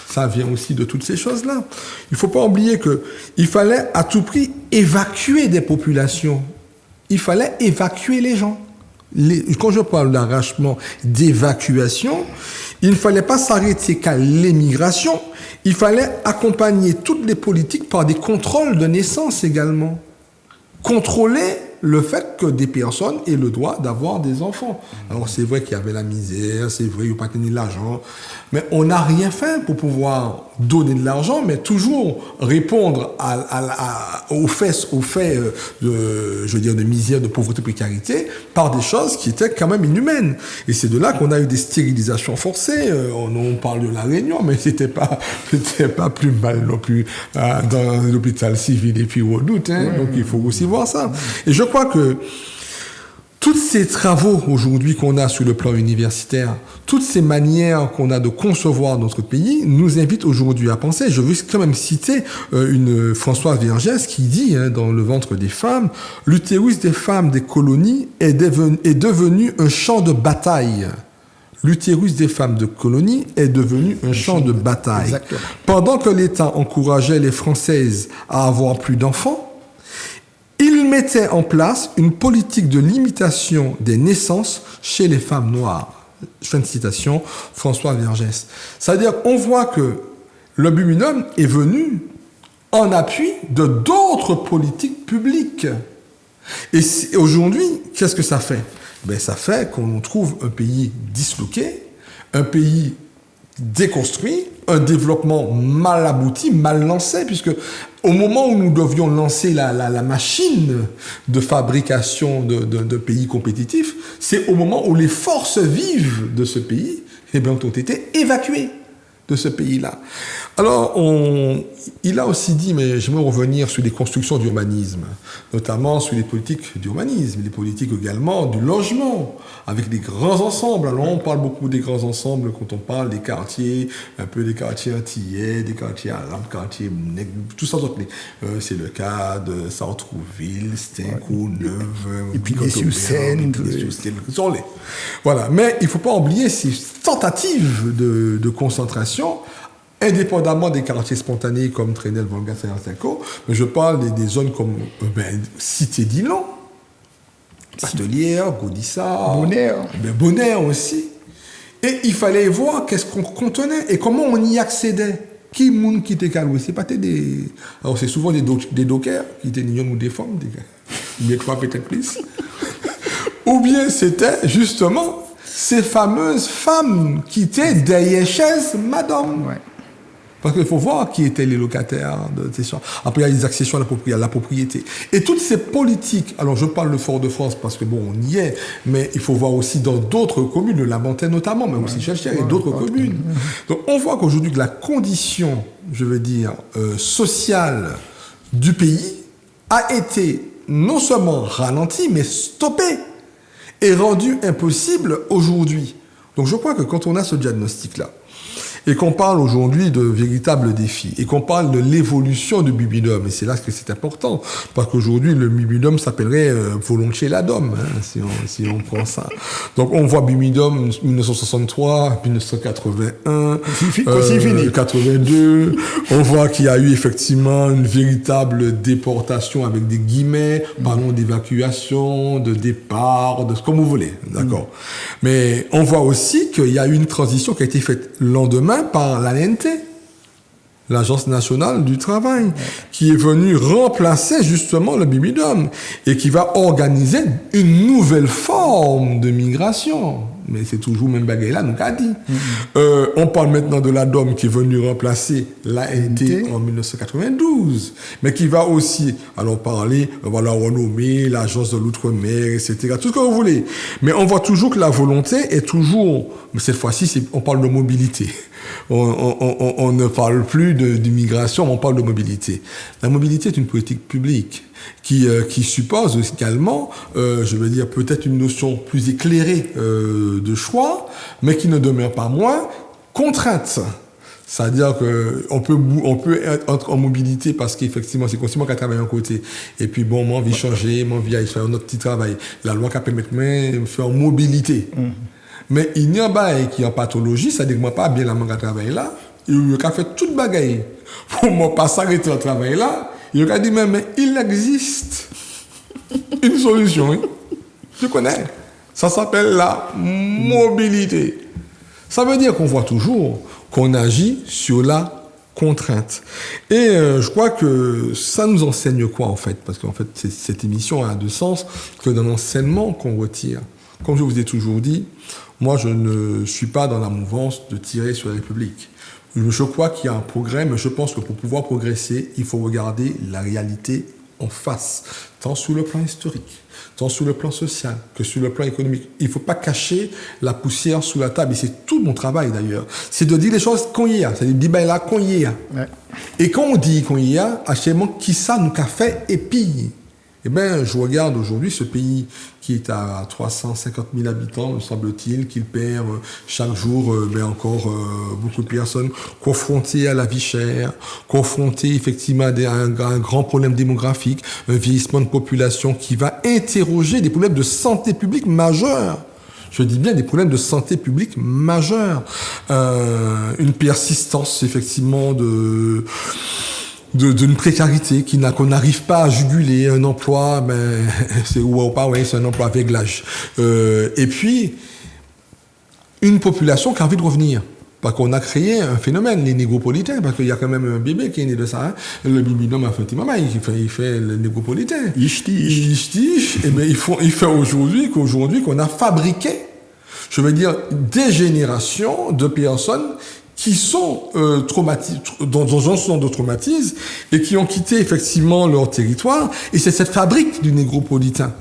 ça vient aussi de toutes ces choses-là. Il ne faut pas oublier qu'il fallait à tout prix évacuer des populations. Il fallait évacuer les gens. Quand je parle d'arrachement, d'évacuation, il ne fallait pas s'arrêter qu'à l'émigration, il fallait accompagner toutes les politiques par des contrôles de naissance également. Contrôler le fait que des personnes aient le droit d'avoir des enfants. Alors c'est vrai qu'il y avait la misère, c'est vrai qu'il n'y a pas tenu de l'argent, mais on n'a rien fait pour pouvoir donner de l'argent, mais toujours répondre aux faits de misère, de pauvreté, de précarité, par des choses qui étaient quand même inhumaines. Et c'est de là qu'on a eu des stérilisations forcées. On parle de la Réunion, mais c'était pas plus mal non plus dans l'hôpital civil et puis au doute. Hein. Donc il faut aussi voir ça. Et je crois que tous ces travaux aujourd'hui qu'on a sur le plan universitaire, toutes ces manières qu'on a de concevoir notre pays, nous invitent aujourd'hui à penser. Je veux quand même citer une François Vergès qui dit dans Le ventre des femmes, l'utérus des femmes des colonies est devenu un champ de bataille. L'utérus des femmes de colonies est devenu un champ de bataille. Exactement. Pendant que l'État encourageait les Françaises à avoir plus d'enfants, il mettait en place une politique de limitation des naissances chez les femmes noires. Fin de citation, François Vergès. C'est-à-dire qu'on voit que le Bumidum est venu en appui de d'autres politiques publiques. Et aujourd'hui, qu'est-ce que ça fait ? Ça fait qu'on trouve un pays disloqué, un pays déconstruit, un développement mal abouti, mal lancé, puisque au moment où nous devions lancer la machine de fabrication de pays compétitifs, c'est au moment où les forces vives de ce pays ont été évacuées de ce pays-là. Alors, il a aussi dit, mais j'aimerais revenir sur les constructions d'urbanisme, notamment sur les politiques d'urbanisme, les politiques également du logement, avec des grands ensembles. Alors, on parle beaucoup des grands ensembles quand on parle des quartiers, un peu des quartiers antillais, des quartiers arabes, quartiers tout ça. C'est le cas de Sartrouville, Stinkou, Neuve, et puis les Sous-Seine. Voilà. Mais il ne faut pas oublier ces tentatives de concentration, indépendamment des quartiers spontanés comme Trenel, Volga, Saint-Artaco, mais je parle des zones comme Cité d'Ilan, Patelière, Gaudissart, Bonaire aussi. Et il fallait voir qu'est-ce qu'on contenait et comment on y accédait. Qui moun qui était calé, c'est pas des. Alors c'est souvent des dockers qui étaient des ou des femmes, des trois peut-être plus. Ou bien c'était justement ces fameuses femmes qui étaient derrière chaise, madame. Ouais. Parce qu'il faut voir qui étaient les locataires de ces champs. Après, il y a les accessions à la propriété. Et toutes ces politiques, alors je parle de Fort-de-France parce que bon, on y est, mais il faut voir aussi dans d'autres communes, le Lamentais notamment, mais aussi Chelchère et d'autres communes. Donc on voit qu'aujourd'hui que la condition, je veux dire, sociale du pays a été non seulement ralentie, mais stoppée et rendue impossible aujourd'hui. Donc je crois que quand on a ce diagnostic-là, et qu'on parle aujourd'hui de véritables défis, et qu'on parle de l'évolution du Bibidum, et c'est là que c'est important, parce qu'aujourd'hui, le Bibidum s'appellerait volontiers l'Adom, hein, si on prend ça. Donc, on voit Bibidum 1963, 1981, 82, on voit qu'il y a eu effectivement une véritable déportation avec des guillemets, parlons d'évacuation, de départ, de ce que vous voulez, d'accord. Mais on voit aussi qu'il y a eu une transition qui a été faite lendemain par l'ANT, l'Agence nationale du travail, qui est venue remplacer justement le Bibidum et qui va organiser une nouvelle forme de migration. Mais c'est toujours même bagaille là, nous qu'a dit. On parle maintenant de l'ADOM qui est venu remplacer l'ANT en 1992, mais qui va aussi, alors parler, voilà, renommer l'Agence de l'Outre-mer, etc., tout ce que vous voulez. Mais on voit toujours que la volonté est toujours, mais cette fois-ci, on parle de mobilité. On ne parle plus d'immigration, on parle de mobilité. La mobilité est une politique publique qui suppose également, je veux dire, peut-être une notion plus éclairée de choix, mais qui ne demeure pas moins contrainte. C'est-à-dire qu'on peut être en mobilité parce qu'effectivement, c'est consciemment qu'à travailler à côté. Et puis, bon, moi, envie de changer, moi, envie de faire notre petit travail. La loi qui permet de faire mobilité. Mais il y a un bail qui est en pathologie, ça dit que moi pas bien la manque à travailler là, il a fait toute bagaille pour moi pas s'arrêter au travail là, il a dit mais il existe une solution, hein? Tu connais? Ça s'appelle la mobilité. Ça veut dire qu'on voit toujours qu'on agit sur la contrainte. Et je crois que ça nous enseigne quoi en fait? Parce qu'en fait, cette émission a de sens que dans l'enseignement qu'on retire. Comme je vous ai toujours dit, moi, je ne suis pas dans la mouvance de tirer sur la République. Je crois qu'il y a un progrès, mais je pense que pour pouvoir progresser, il faut regarder la réalité en face, tant sur le plan historique, tant sur le plan social que sur le plan économique. Il ne faut pas cacher la poussière sous la table, et c'est tout mon travail d'ailleurs. C'est de dire les choses qu'on y a, c'est-à-dire dire ben là qu'on y a. Ouais. Et quand on dit qu'on y a, actuellement, qui ça nous a fait épille? Eh bien, je regarde aujourd'hui ce pays qui est à 350 000 habitants, me semble-t-il, qu'il perd chaque jour encore beaucoup de personnes confrontées à la vie chère, confrontées effectivement à un grand problème démographique, un vieillissement de population qui va interroger des problèmes de santé publique majeurs. Je dis bien des problèmes de santé publique majeurs. Une persistance effectivement d'une précarité qu'on n'arrive pas à juguler, un emploi, ben, c'est c'est un emploi avec l'âge. Et puis, une population qui a envie de revenir. Parce qu'on a créé un phénomène, les négropolitains, parce qu'il y a quand même un bébé qui est né de ça, hein. Le Bibidum a fait un petit maman, il fait le négropolitain. Et ben, il fait aujourd'hui qu'on a fabriqué, je veux dire, des générations de personnes qui sont dans un centre de traumatisme et qui ont quitté effectivement leur territoire. Et c'est cette fabrique du négropolitain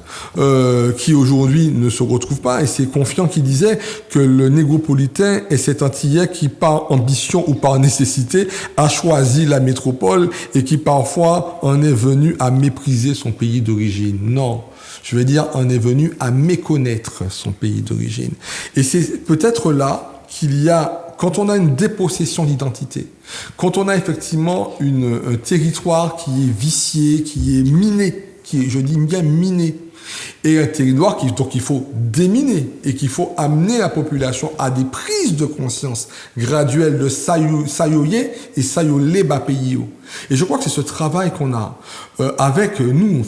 qui aujourd'hui ne se retrouve pas. Et c'est Confiant qui disait que le négropolitain est cet Antillais qui, par ambition ou par nécessité, a choisi la métropole et qui parfois en est venu à mépriser son pays d'origine. Non. Je veux dire, on est venu à méconnaître son pays d'origine. Et c'est peut-être là qu'il y a, quand on a une dépossession d'identité, quand on a effectivement un territoire qui est vicié, qui est miné, je dis bien miné, et un territoire donc il faut déminer et qu'il faut amener la population à des prises de conscience graduelles de sayoyer et sayolé bas pays. Et je crois que c'est ce travail qu'on a avec nous,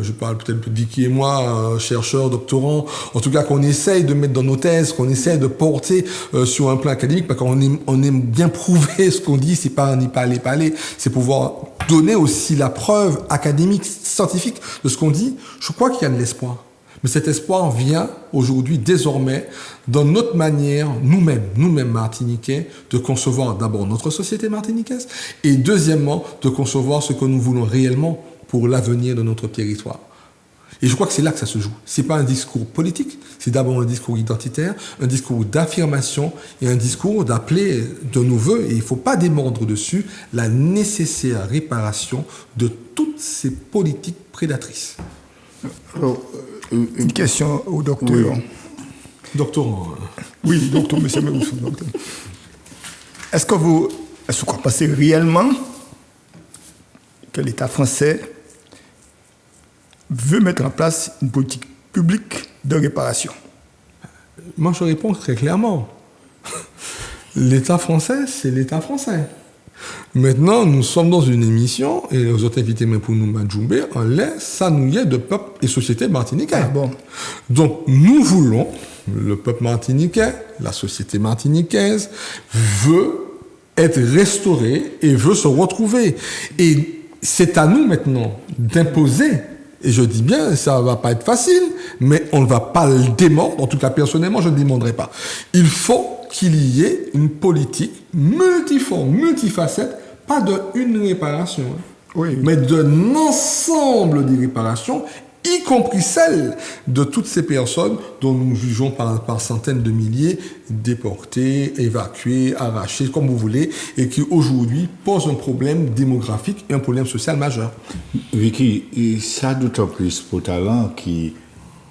je parle peut-être de Dicky et moi, chercheurs, doctorants, en tout cas qu'on essaye de mettre dans nos thèses, qu'on essaye de porter sur un plan académique, parce qu'on aime bien prouver ce qu'on dit, c'est pas ni parler, c'est pouvoir donner aussi la preuve académique, scientifique de ce qu'on dit. Je crois qu'il y a de l'espoir. Mais cet espoir vient aujourd'hui, désormais, dans notre manière, nous-mêmes martiniquais, de concevoir d'abord notre société martiniquaise et deuxièmement, de concevoir ce que nous voulons réellement pour l'avenir de notre territoire. Et je crois que c'est là que ça se joue. C'est pas un discours politique, c'est d'abord un discours identitaire, un discours d'affirmation et un discours d'appeler de nos voeux, et il faut pas démordre dessus, la nécessaire réparation de toutes ces politiques prédatrices. Alors, une question au docteur. Oui. Doctorant. Oui, docteur, monsieur Meroussou, docteur. Est-ce que vous pensez réellement que l'État français veut mettre en place une politique publique de réparation? Moi, je réponds très clairement. L'État français, c'est l'État français. Maintenant, nous sommes dans une émission, et les autres invités, mais pour nous, Madjoumbe, on laisse s'annouiller de peuple et société martiniquais. Ah bon. Donc, nous voulons, le peuple martiniquais, la société martiniquaise, veut être restaurée et veut se retrouver. Et c'est à nous maintenant d'imposer. Et je dis bien, ça va pas être facile, mais on ne va pas le démordre. En tout cas, personnellement, je ne démordrai pas. Il faut qu'il y ait une politique multiforme, multifacette, pas d'une réparation, oui. Mais d'un ensemble de réparations, y compris celle de toutes ces personnes dont nous jugeons par centaines de milliers déportés, évacués, arrachés, comme vous voulez, et qui aujourd'hui posent un problème démographique et un problème social majeur. Vicky, ça d'autant plus pour talent qui,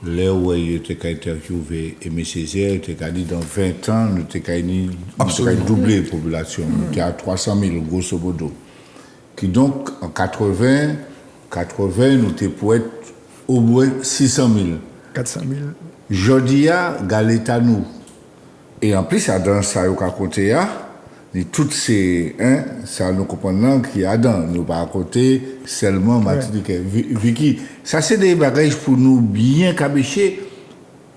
là où il était interviewé Aimé Césaire, il était dit dans 20 ans, nous avons doublé la population. Nous étions à 300 000, grosso modo. Qui donc, en 80, nous étions pour être au moins 600 000. 400 000. Jodia, Galeta nous. Et en plus, dans ça, il y a côté, toutes ces, ça nous comprenons qu'il y a dans, nous pas à côté, seulement Martinique. Vicky, ça c'est des bagages pour nous bien cabicher.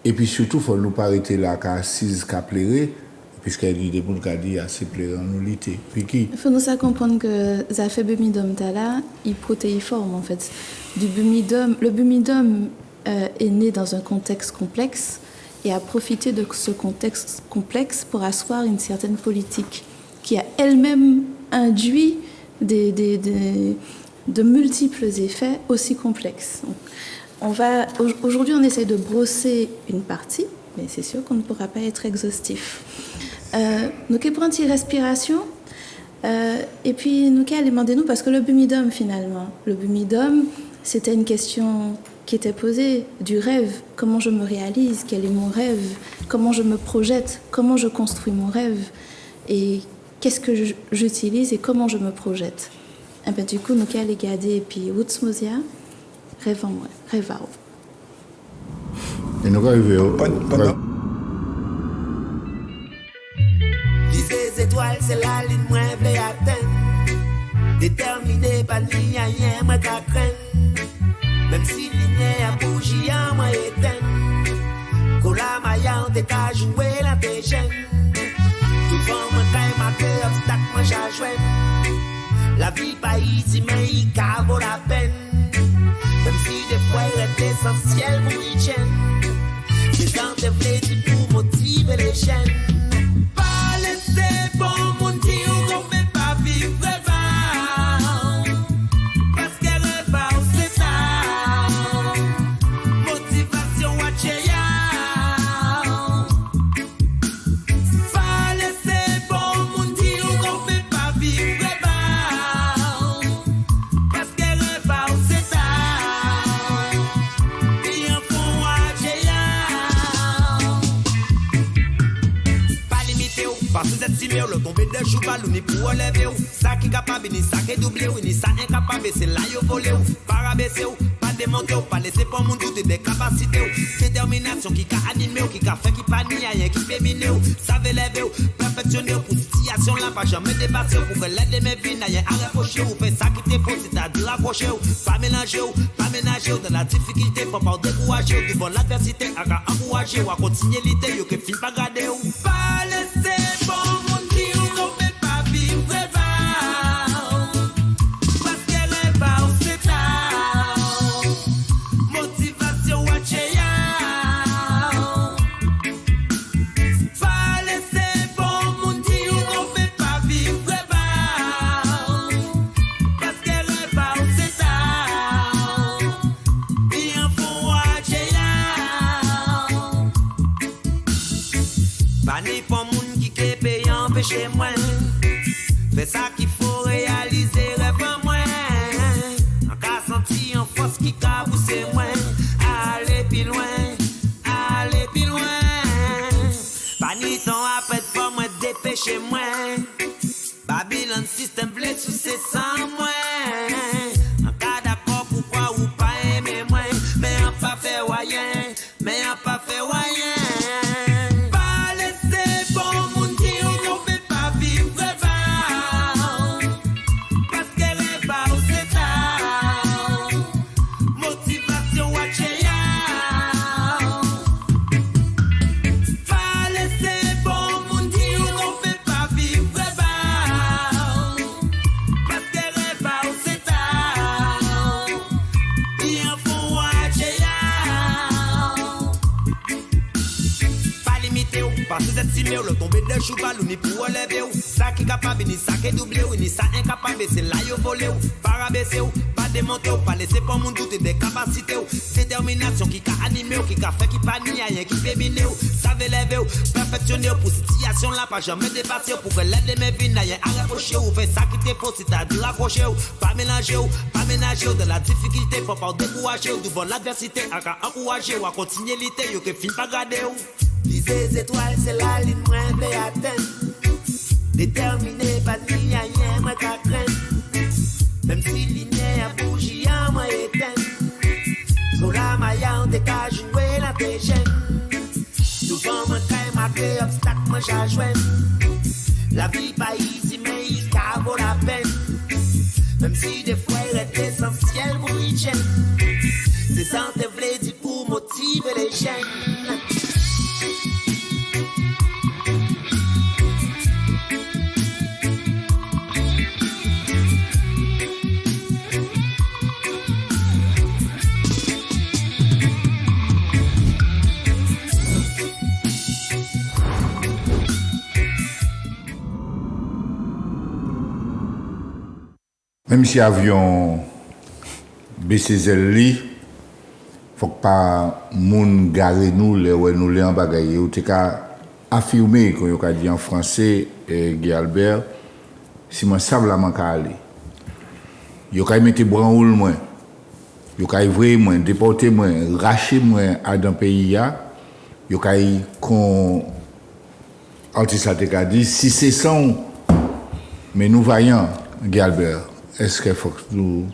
Et puis surtout, il faut nous pas arrêter là, qu'à assise, qu'à pleurer, puisqu'il y a des gens qui ont dit assez pleurer en nullité. Vicky. Il faut nous comprendre que ça fait bumidum là, il protéiforme en fait. Du bumidum, le bumidum est né dans un contexte complexe et a profité de ce contexte complexe pour asseoir une certaine politique qui a elle-même induit de multiples effets aussi complexes. Donc, aujourd'hui, on essaie de brosser une partie, mais c'est sûr qu'on ne pourra pas être exhaustif. Nous avons pris une respiration, et puis nous avons demandé parce que le bumidum, finalement, c'était une question qui était posée du rêve. Comment je me réalise? Quel est mon rêve? Comment je me projette? Comment je construis mon rêve? Et qu'est-ce que j'utilise et comment je me projette? Et bien, du coup, nous allons regarder et puis Woodsmosia, rêve en moi, rêve à Et nous arrivons pendant. Les étoiles, c'est la ligne moi je voulais atteindre. Déterminé par ligne, rien moi qu'à craindre. Même si ligne a bougie, moi éteindre. Quand la maille, on t'a joué la déchaîne. Devant mon time, ma cœur, obstacle, moi j'ai joué. La vie pas ici, mais il vaut la peine. Même si des fois il est essentiel pour y chaîne. J'ai tenté de pour motiver les chaînes. Pas laisser bon mon Dieu, qu'on fait pas vivre rêvant. Parce que rêvant c'est ça. Motivation à Tchéa. Le tomber de chouval ou ni pour relever ou ça qui capable ni ça qui doublé ou ni ça incapable c'est là yo volé ou pas rabaisser ou pas démonter ou pas laisser pour mon doute des capacités ou détermination qui a animé ou qui a fait qui pas ni rien qui féminin ou ça veut lever ou perfectionner pour situation là pas jamais dépasser pour que l'aide de mes vies n'a rien à reprocher ou faire ça qui t'est faux c'est-à-dire accrocher ou pas mélanger ou pas ménager ou dans la difficulté pour pas décourager ou devant l'adversité à encourager ou à continuer l'idée ou que fin pas garder ou pas laisser bon motivation à Tchéa. Pas ni pour moun qui est payant, empêchez moi. Fais ça qu'il faut réaliser, rêve en moi. En cas senti en force qui cabousse moi. Allez plus loin, allez plus loin. Pas ni temps après pour moi, dépêchez moi. Babylon système blé sous ses sangs moi. En cas d'accord, pourquoi ou pas aimer moi. Mais on pas fait voyen, mais on pas fait voyen. Pas laisser bon monde qui on ne peut pas vivre pas. Parce qu'elle est pas au c'est motivation watch ya. Pas laisser bon monde qui on ne peut pas vivre pas. Parce qu'elle est pas au c'est il en faut watch ya. Pas limité ou pas sous-estimé ou le tomber de chouval ou ni pour relever ou ça qui capable ni ça qui doublé ou ni ça incapable c'est là yo volé ou pas rabaisser ou pas démonter ou pas laisser pour mon doute des capacités ou détermination qui a animé ou qui a fait qui pas ni rien qui fait miner ou ça veut lever ou perfectionner ou pour situation là pas jamais dépasser pour que l'aide mes vignes n'a rien à reprocher ou fait ça qui te faut si t'as dû raccrocher ou pas mélanger ou pas ménager ou de la difficulté faut pas décourager ou devant l'adversité à encourager ou à continuer l'été ou que fin pas garder ou les étoiles, c'est la ligne moins blé atteindre. Déterminé, pas ni rien, moi qu'à craindre. Même si ligne a bougie, moi éteindre. Sur la maille, on déca jouer la tégène. Souvent, moi quand marqué obstacle, moi j'ajoigne. La vie pas ici, mais il vaut la peine. Même si des fois, il est essentiel pour y gêne. C'est sans te v'lait dit pour motiver les jeunes. Même si avion BCZ li, faut pas moun gare nous les ouais nous les en bagaille ou t'es qu'à affirmer qu'on y a dit en français Guy Albert si moi savent la manque aller. Yo ka mettre branle moi. Yo ka ouvrir moi, déporter moi, racher moi à dans pays ya. Yo ka qu'on artiste te ka dit si c'est ça mais nous voyons Guy Albert. Est-ce qu'il faut que nous...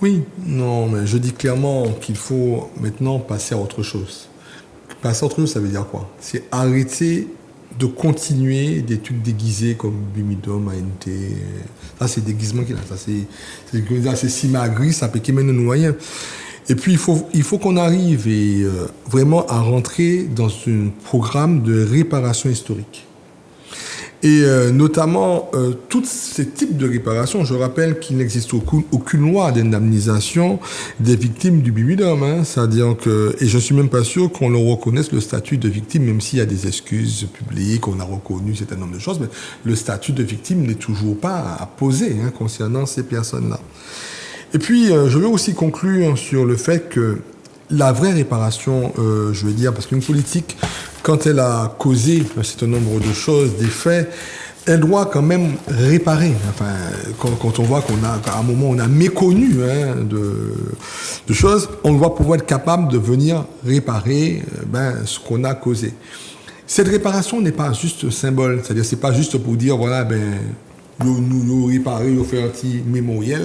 Oui, non, mais je dis clairement qu'il faut maintenant passer à autre chose. Passer à autre chose, ça veut dire quoi? C'est arrêter de continuer des trucs déguisés comme Bimidom, ANT. Ça, c'est déguisement qu'il a. Ça, c'est Simagri, ça peut qu'il mène nous moyens. Et puis, il faut qu'on arrive vraiment à rentrer dans un programme de réparation historique. Et notamment, tous ces types de réparations, je rappelle qu'il n'existe aucune loi d'indemnisation des victimes du Bimidom. Hein, c'est-à-dire que, et je ne suis même pas sûr qu'on leur reconnaisse le statut de victime, même s'il y a des excuses publiques, on a reconnu un certain nombre de choses, mais le statut de victime n'est toujours pas à poser concernant ces personnes-là. Et puis, je veux aussi conclure sur le fait que la vraie réparation, je veux dire, parce qu'une politique, quand elle a causé un certain nombre de choses, des faits, elle doit quand même réparer. Enfin, quand on voit qu'à un moment, on a méconnu de choses, on doit pouvoir être capable de venir réparer ce qu'on a causé. Cette réparation n'est pas juste un symbole, c'est-à-dire c'est pas juste pour dire, voilà, nous réparer, nous faire un petit mémorial,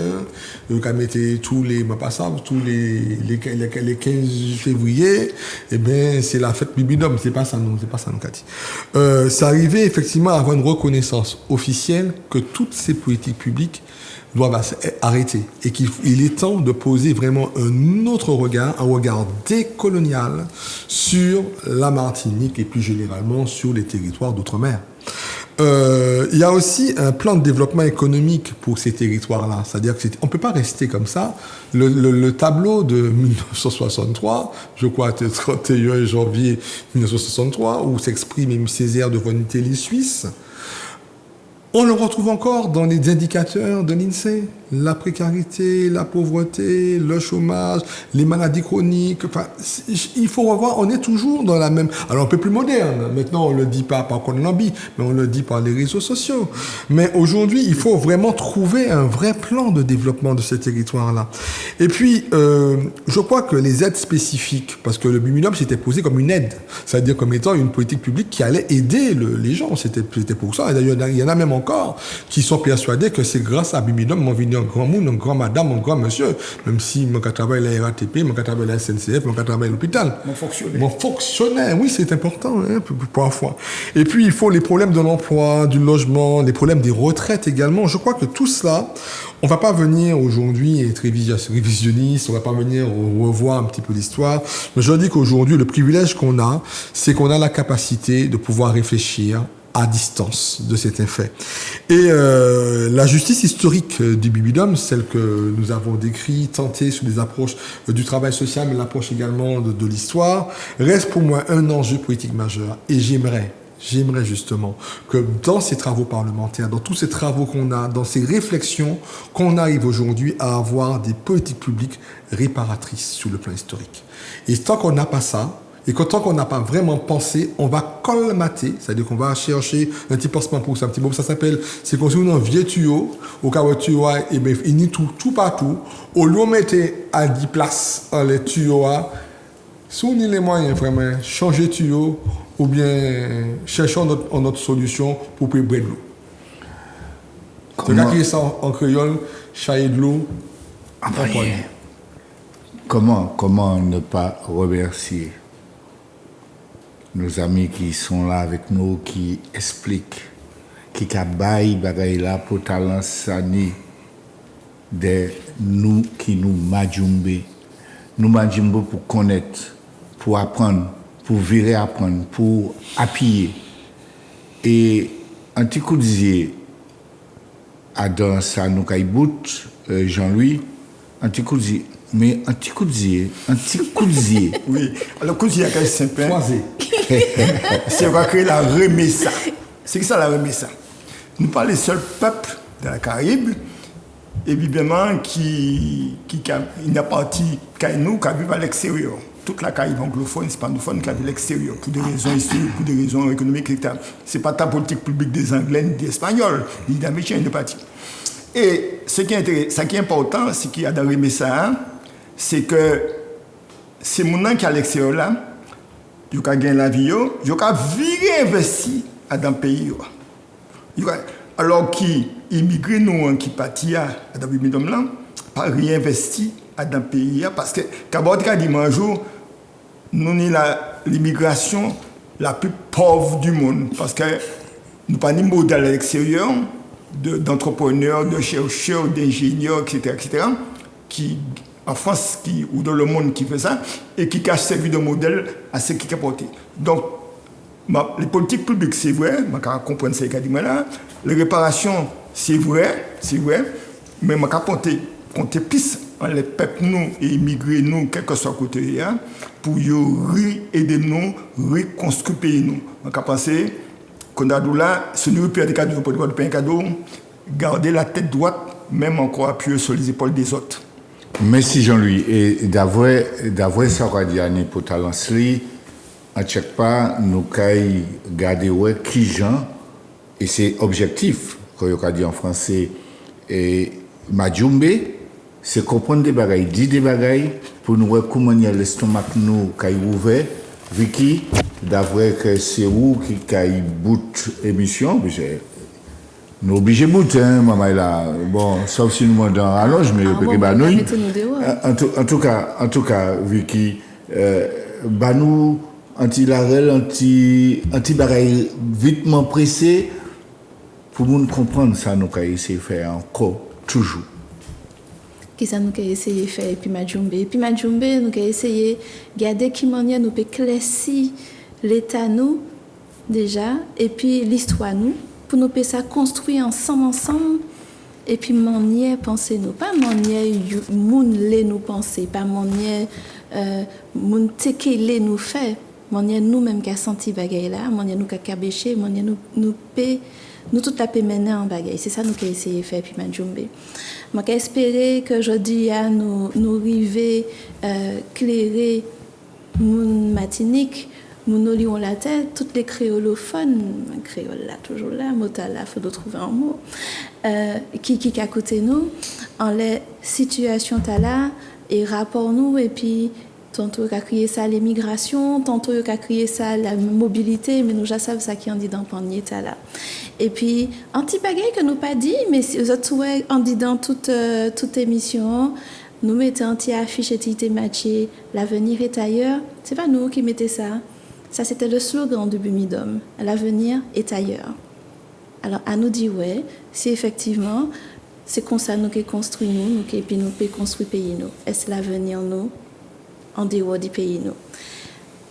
nous mettre tous les les 15 février, c'est la fête Bimidom, c'est pas ça nous Cathy. C'est arrivé effectivement à avoir une reconnaissance officielle que toutes ces politiques publiques doivent arrêter et qu'il est temps de poser vraiment un autre regard, un regard décolonial sur la Martinique et plus généralement sur les territoires d'outre-mer. Il y a aussi un plan de développement économique pour ces territoires-là. C'est-à-dire qu'on ne peut pas rester comme ça. Le tableau de 1963, je crois que 31 janvier 1963, où s'exprime Aimé Césaire devant une télé suisse, On le retrouve encore dans les indicateurs de l'INSEE. La précarité, la pauvreté, le chômage, les maladies chroniques. Enfin, il faut revoir, on est toujours dans la même... Alors, un peu plus moderne. Maintenant, on ne le dit pas par Konambi, mais on le dit par les réseaux sociaux. Mais aujourd'hui, il faut vraiment trouver un vrai plan de développement de ces territoires-là. Et puis, je crois que les aides spécifiques, parce que le Bumidum s'était posé comme une aide, c'est-à-dire comme étant une politique publique qui allait aider les gens. C'était pour ça. Et d'ailleurs, il y en a même encore qui sont persuadés que c'est grâce à Bumidum qu'on vient un grand monde, un grand madame, un grand monsieur, même si mon travail à la RATP, mon travail à la SNCF, mon travail à l'hôpital. Mon fonctionnaire, oui, c'est important, hein, parfois. Et puis, il faut les problèmes de l'emploi, du logement, les problèmes des retraites également. Je crois que tout cela, on va pas venir aujourd'hui être révisionniste, on va pas venir revoir un petit peu l'histoire. Mais je dis qu'aujourd'hui, le privilège qu'on a, c'est qu'on a la capacité de pouvoir réfléchir à distance de cet effet. Et la justice historique du Bumidum, celle que nous avons décrite, tentée sous les approches du travail social, mais l'approche également de l'histoire, reste pour moi un enjeu politique majeur. Et j'aimerais justement que dans ces travaux parlementaires, dans tous ces travaux qu'on a, dans ces réflexions, qu'on arrive aujourd'hui à avoir des politiques publiques réparatrices sur le plan historique. Et tant qu'on n'a pas ça, et que tant qu'on n'a pas vraiment pensé, on va colmater, c'est-à-dire qu'on va chercher un petit pansement pour ça, un petit mot, ça s'appelle, c'est qu'on un vieux tuyau, au cas où le tuyau et bien, il n'y tout partout, au lieu de mettre à 10 places dans les tuyaux, si on a les moyens vraiment, changer de tuyau, ou bien cherchons notre solution pour pouvoir boire de l'eau. C'est là qu'il y a ça en créole, chailler de l'eau, en poignée. Comment ne pas remercier nos amis qui sont là avec nous, qui expliquent, qui kabaï bagay là pour talent sani de nous qui nous majumbe. Nous majumbe pour connaître, pour apprendre, pour virer apprendre, pour appuyer. Et un petit coup d'yeux Adam Sanou Kaibout, Jean-Louis, un petit coup d'yeux. Mais un petit coup d'yeux. Oui, alors coup d'yeux c'est simple. C'est on va créer la remessa. C'est que ça la remessa. Nous parlons des seuls peuples de la Caraïbe, évidemment, qui n'a parti qu'à nous, qui vivent à l'extérieur. Toute la Caraïbe anglophone, hispanophone, qui vivent à l'extérieur, pour des raisons historiques, pour des raisons économiques, etc. Ce n'est pas ta politique publique des Anglais, des Espagnols, ni des Américains, ni des partis. Et ce qui est important, c'est qu'il y a dans remessa, c'est que ces gens qui sont à l'extérieur là, ils ont gagné la vie, ils ont viré investi dans le pays. Alors qu'ils immigrent, nous, qui partent dans le pays, pas réinvesti dans le pays. Parce que, quand on dit un jour, nous sommes l'immigration la plus pauvre du monde. Parce que nous n'avons pas de modèle à l'extérieur d'entrepreneurs, de chercheurs, d'ingénieurs, etc., qui en France ou dans le monde qui fait ça et qui a servi de modèle à ce qui est porté. Donc, les politiques publiques, c'est vrai, je comprends ce qu'il a là. Les réparations, c'est vrai, mais je compter plus les peuples, nous, et immigrés, nous, quel que soit le côté, pour aider nous, reconstruire le pays. Je pense qu'on a là, ce n'est pas un cadeau, pas un cadeau, garder la tête droite, même encore appuyée sur les épaules des autres. Merci Jean-Louis. Et d'avoir ça qu'on dit pour talent sli, en check pas nous caille garder qui gens et c'est objectif qu'on a dit en français et majumbe c'est comprendre des bagailles, dire des bagailles pour nous voir comment l'estomac nous caille ouvert Vicky d'avoir que c'est où qui caille bout émission nous obligés de bout, maman là. Bon, sauf si nous demandons un allonge, mais peut-être banouille. En tout cas, Vicky, banou, anti-larel, anti-bagaille, vitement pressé, pour nous comprendre ça, nous avons essayé de faire encore, toujours. Qu'est-ce que nous avons essayé de faire, et puis Majumbe, nous avons essayé de garder qui manière nous peut éclaircir l'état nous, déjà, et puis l'histoire nous. Pour nous ça construire ensemble et puis manière penser nous pas manière moun les nous penser pas manière moun tekele nous fait manière nous même qu'a senti bagaille là manière nous qu'a cabéché manière nous peut nous toute la paix mener en bagaille. C'est ça nous qui essayé de faire puis Madjoumbe. Moi qui espérer que jeudi à nous river clairer mon matinique, mon olion la tête, toutes les créolophones, créole là toujours là, mota là, faut trouver un mot, qui à côté nous, en les situations t'as là et rapport nous et puis tantôt qu'a crié ça l'immigration, tantôt qu'a crié ça la mobilité, mais nous déjà savons ça qui en dit dans panier t'as là. Et puis un petit bagage que nous pas dit, mais si vous autres en dit dans toute émission. Nous mettons un petit affiche et petit matché, l'avenir est ailleurs. C'est pas nous qui mettons ça. Ça, c'était le slogan du Bumidom. L'avenir est ailleurs. Alors, à nous dire, ouais, si effectivement, c'est comme ça nous qui construisons nous, qui puis nous construisons le pays nous. Est-ce l'avenir nous, en dehors du pays nous?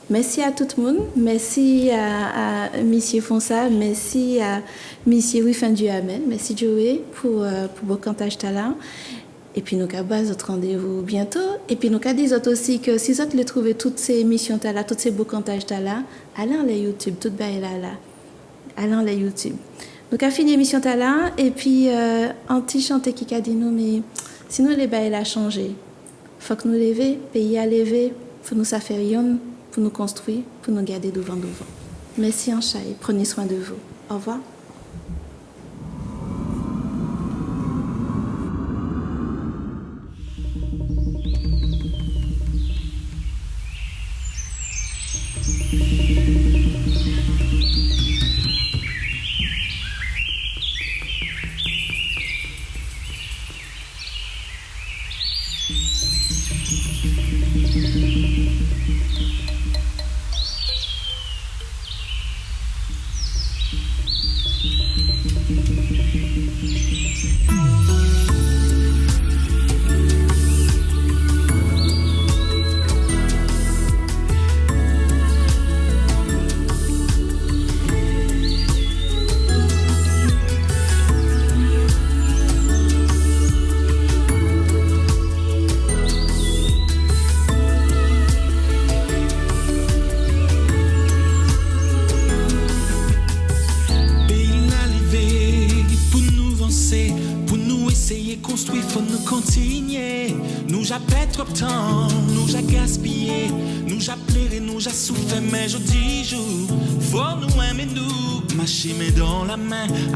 Merci à tout le monde. Merci à Monsieur Fonsa. Merci à Monsieur Wifin Duhamel. Merci Joey pour vos cantages talent. Et puis nous avons notre rendez-vous bientôt. Et puis nous avons dit aussi que si vous voulez trouver toutes ces émissions là, tous ces beaux cantages là, allez en YouTube, tout bas là. Allez en YouTube. Nous avons fini l'émission là et puis un petit chanté qui a dit nous mais sinon les bails a changé. Faut que nous lever, pays à lever, faut nous faire yon, pour nous construire, pour nous garder devant. Merci en chai, prenez soin de vous. Au revoir.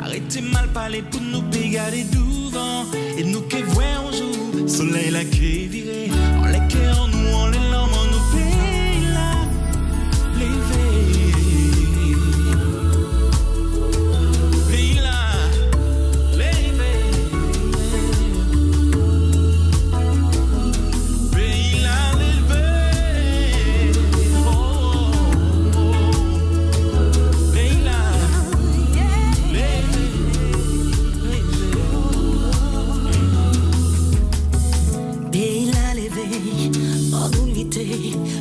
Arrêtez mal parler pour nous pégaler devant. Et nous qui voyons jour, soleil là qui viré. On les cœurs nous, on les larmes, on nous paye là. Pays là,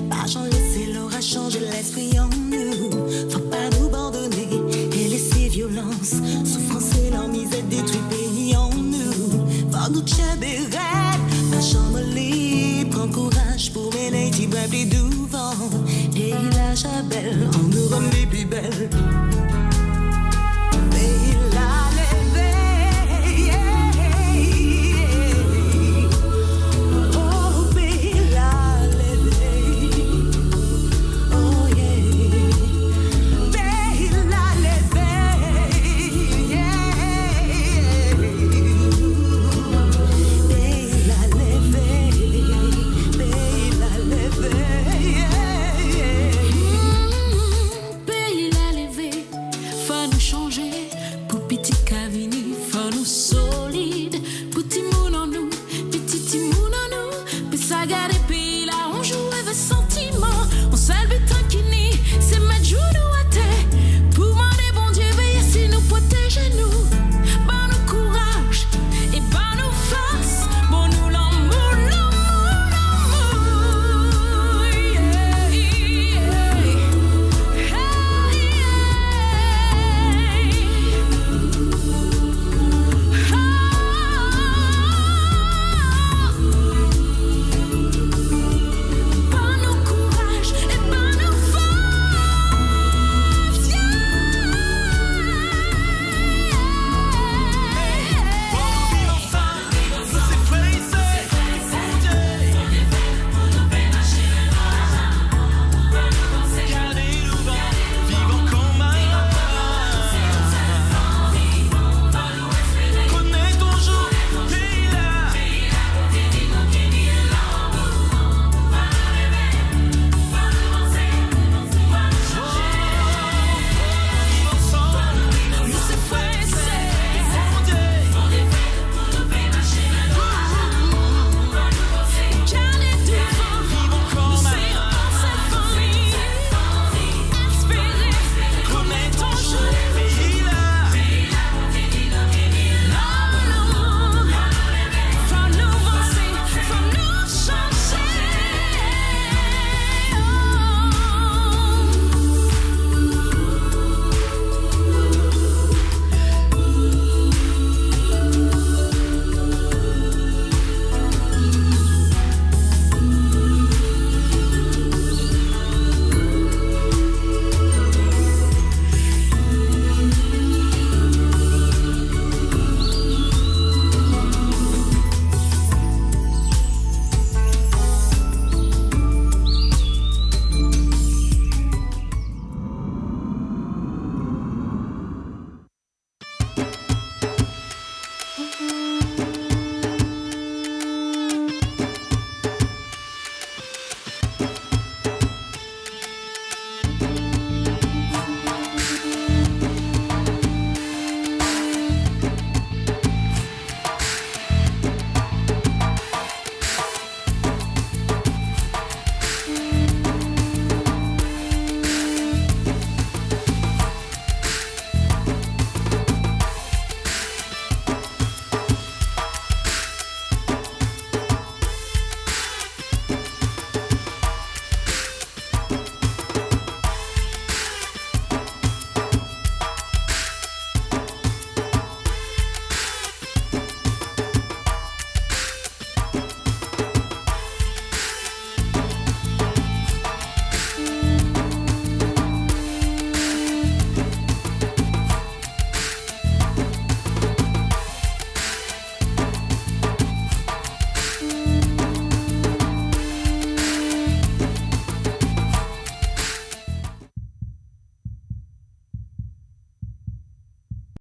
pas j'en laisser l'orage changer l'esprit en nous. Faut pas nous abandonner et laisser violence, souffrance et leur misère détruit pays en nous. Faut nous tchabérer, pas chambre libre, prends courage pour mener t'y brèves les devant. Et la chabelle, on nous rend les plus belles. Changer pour petit cas.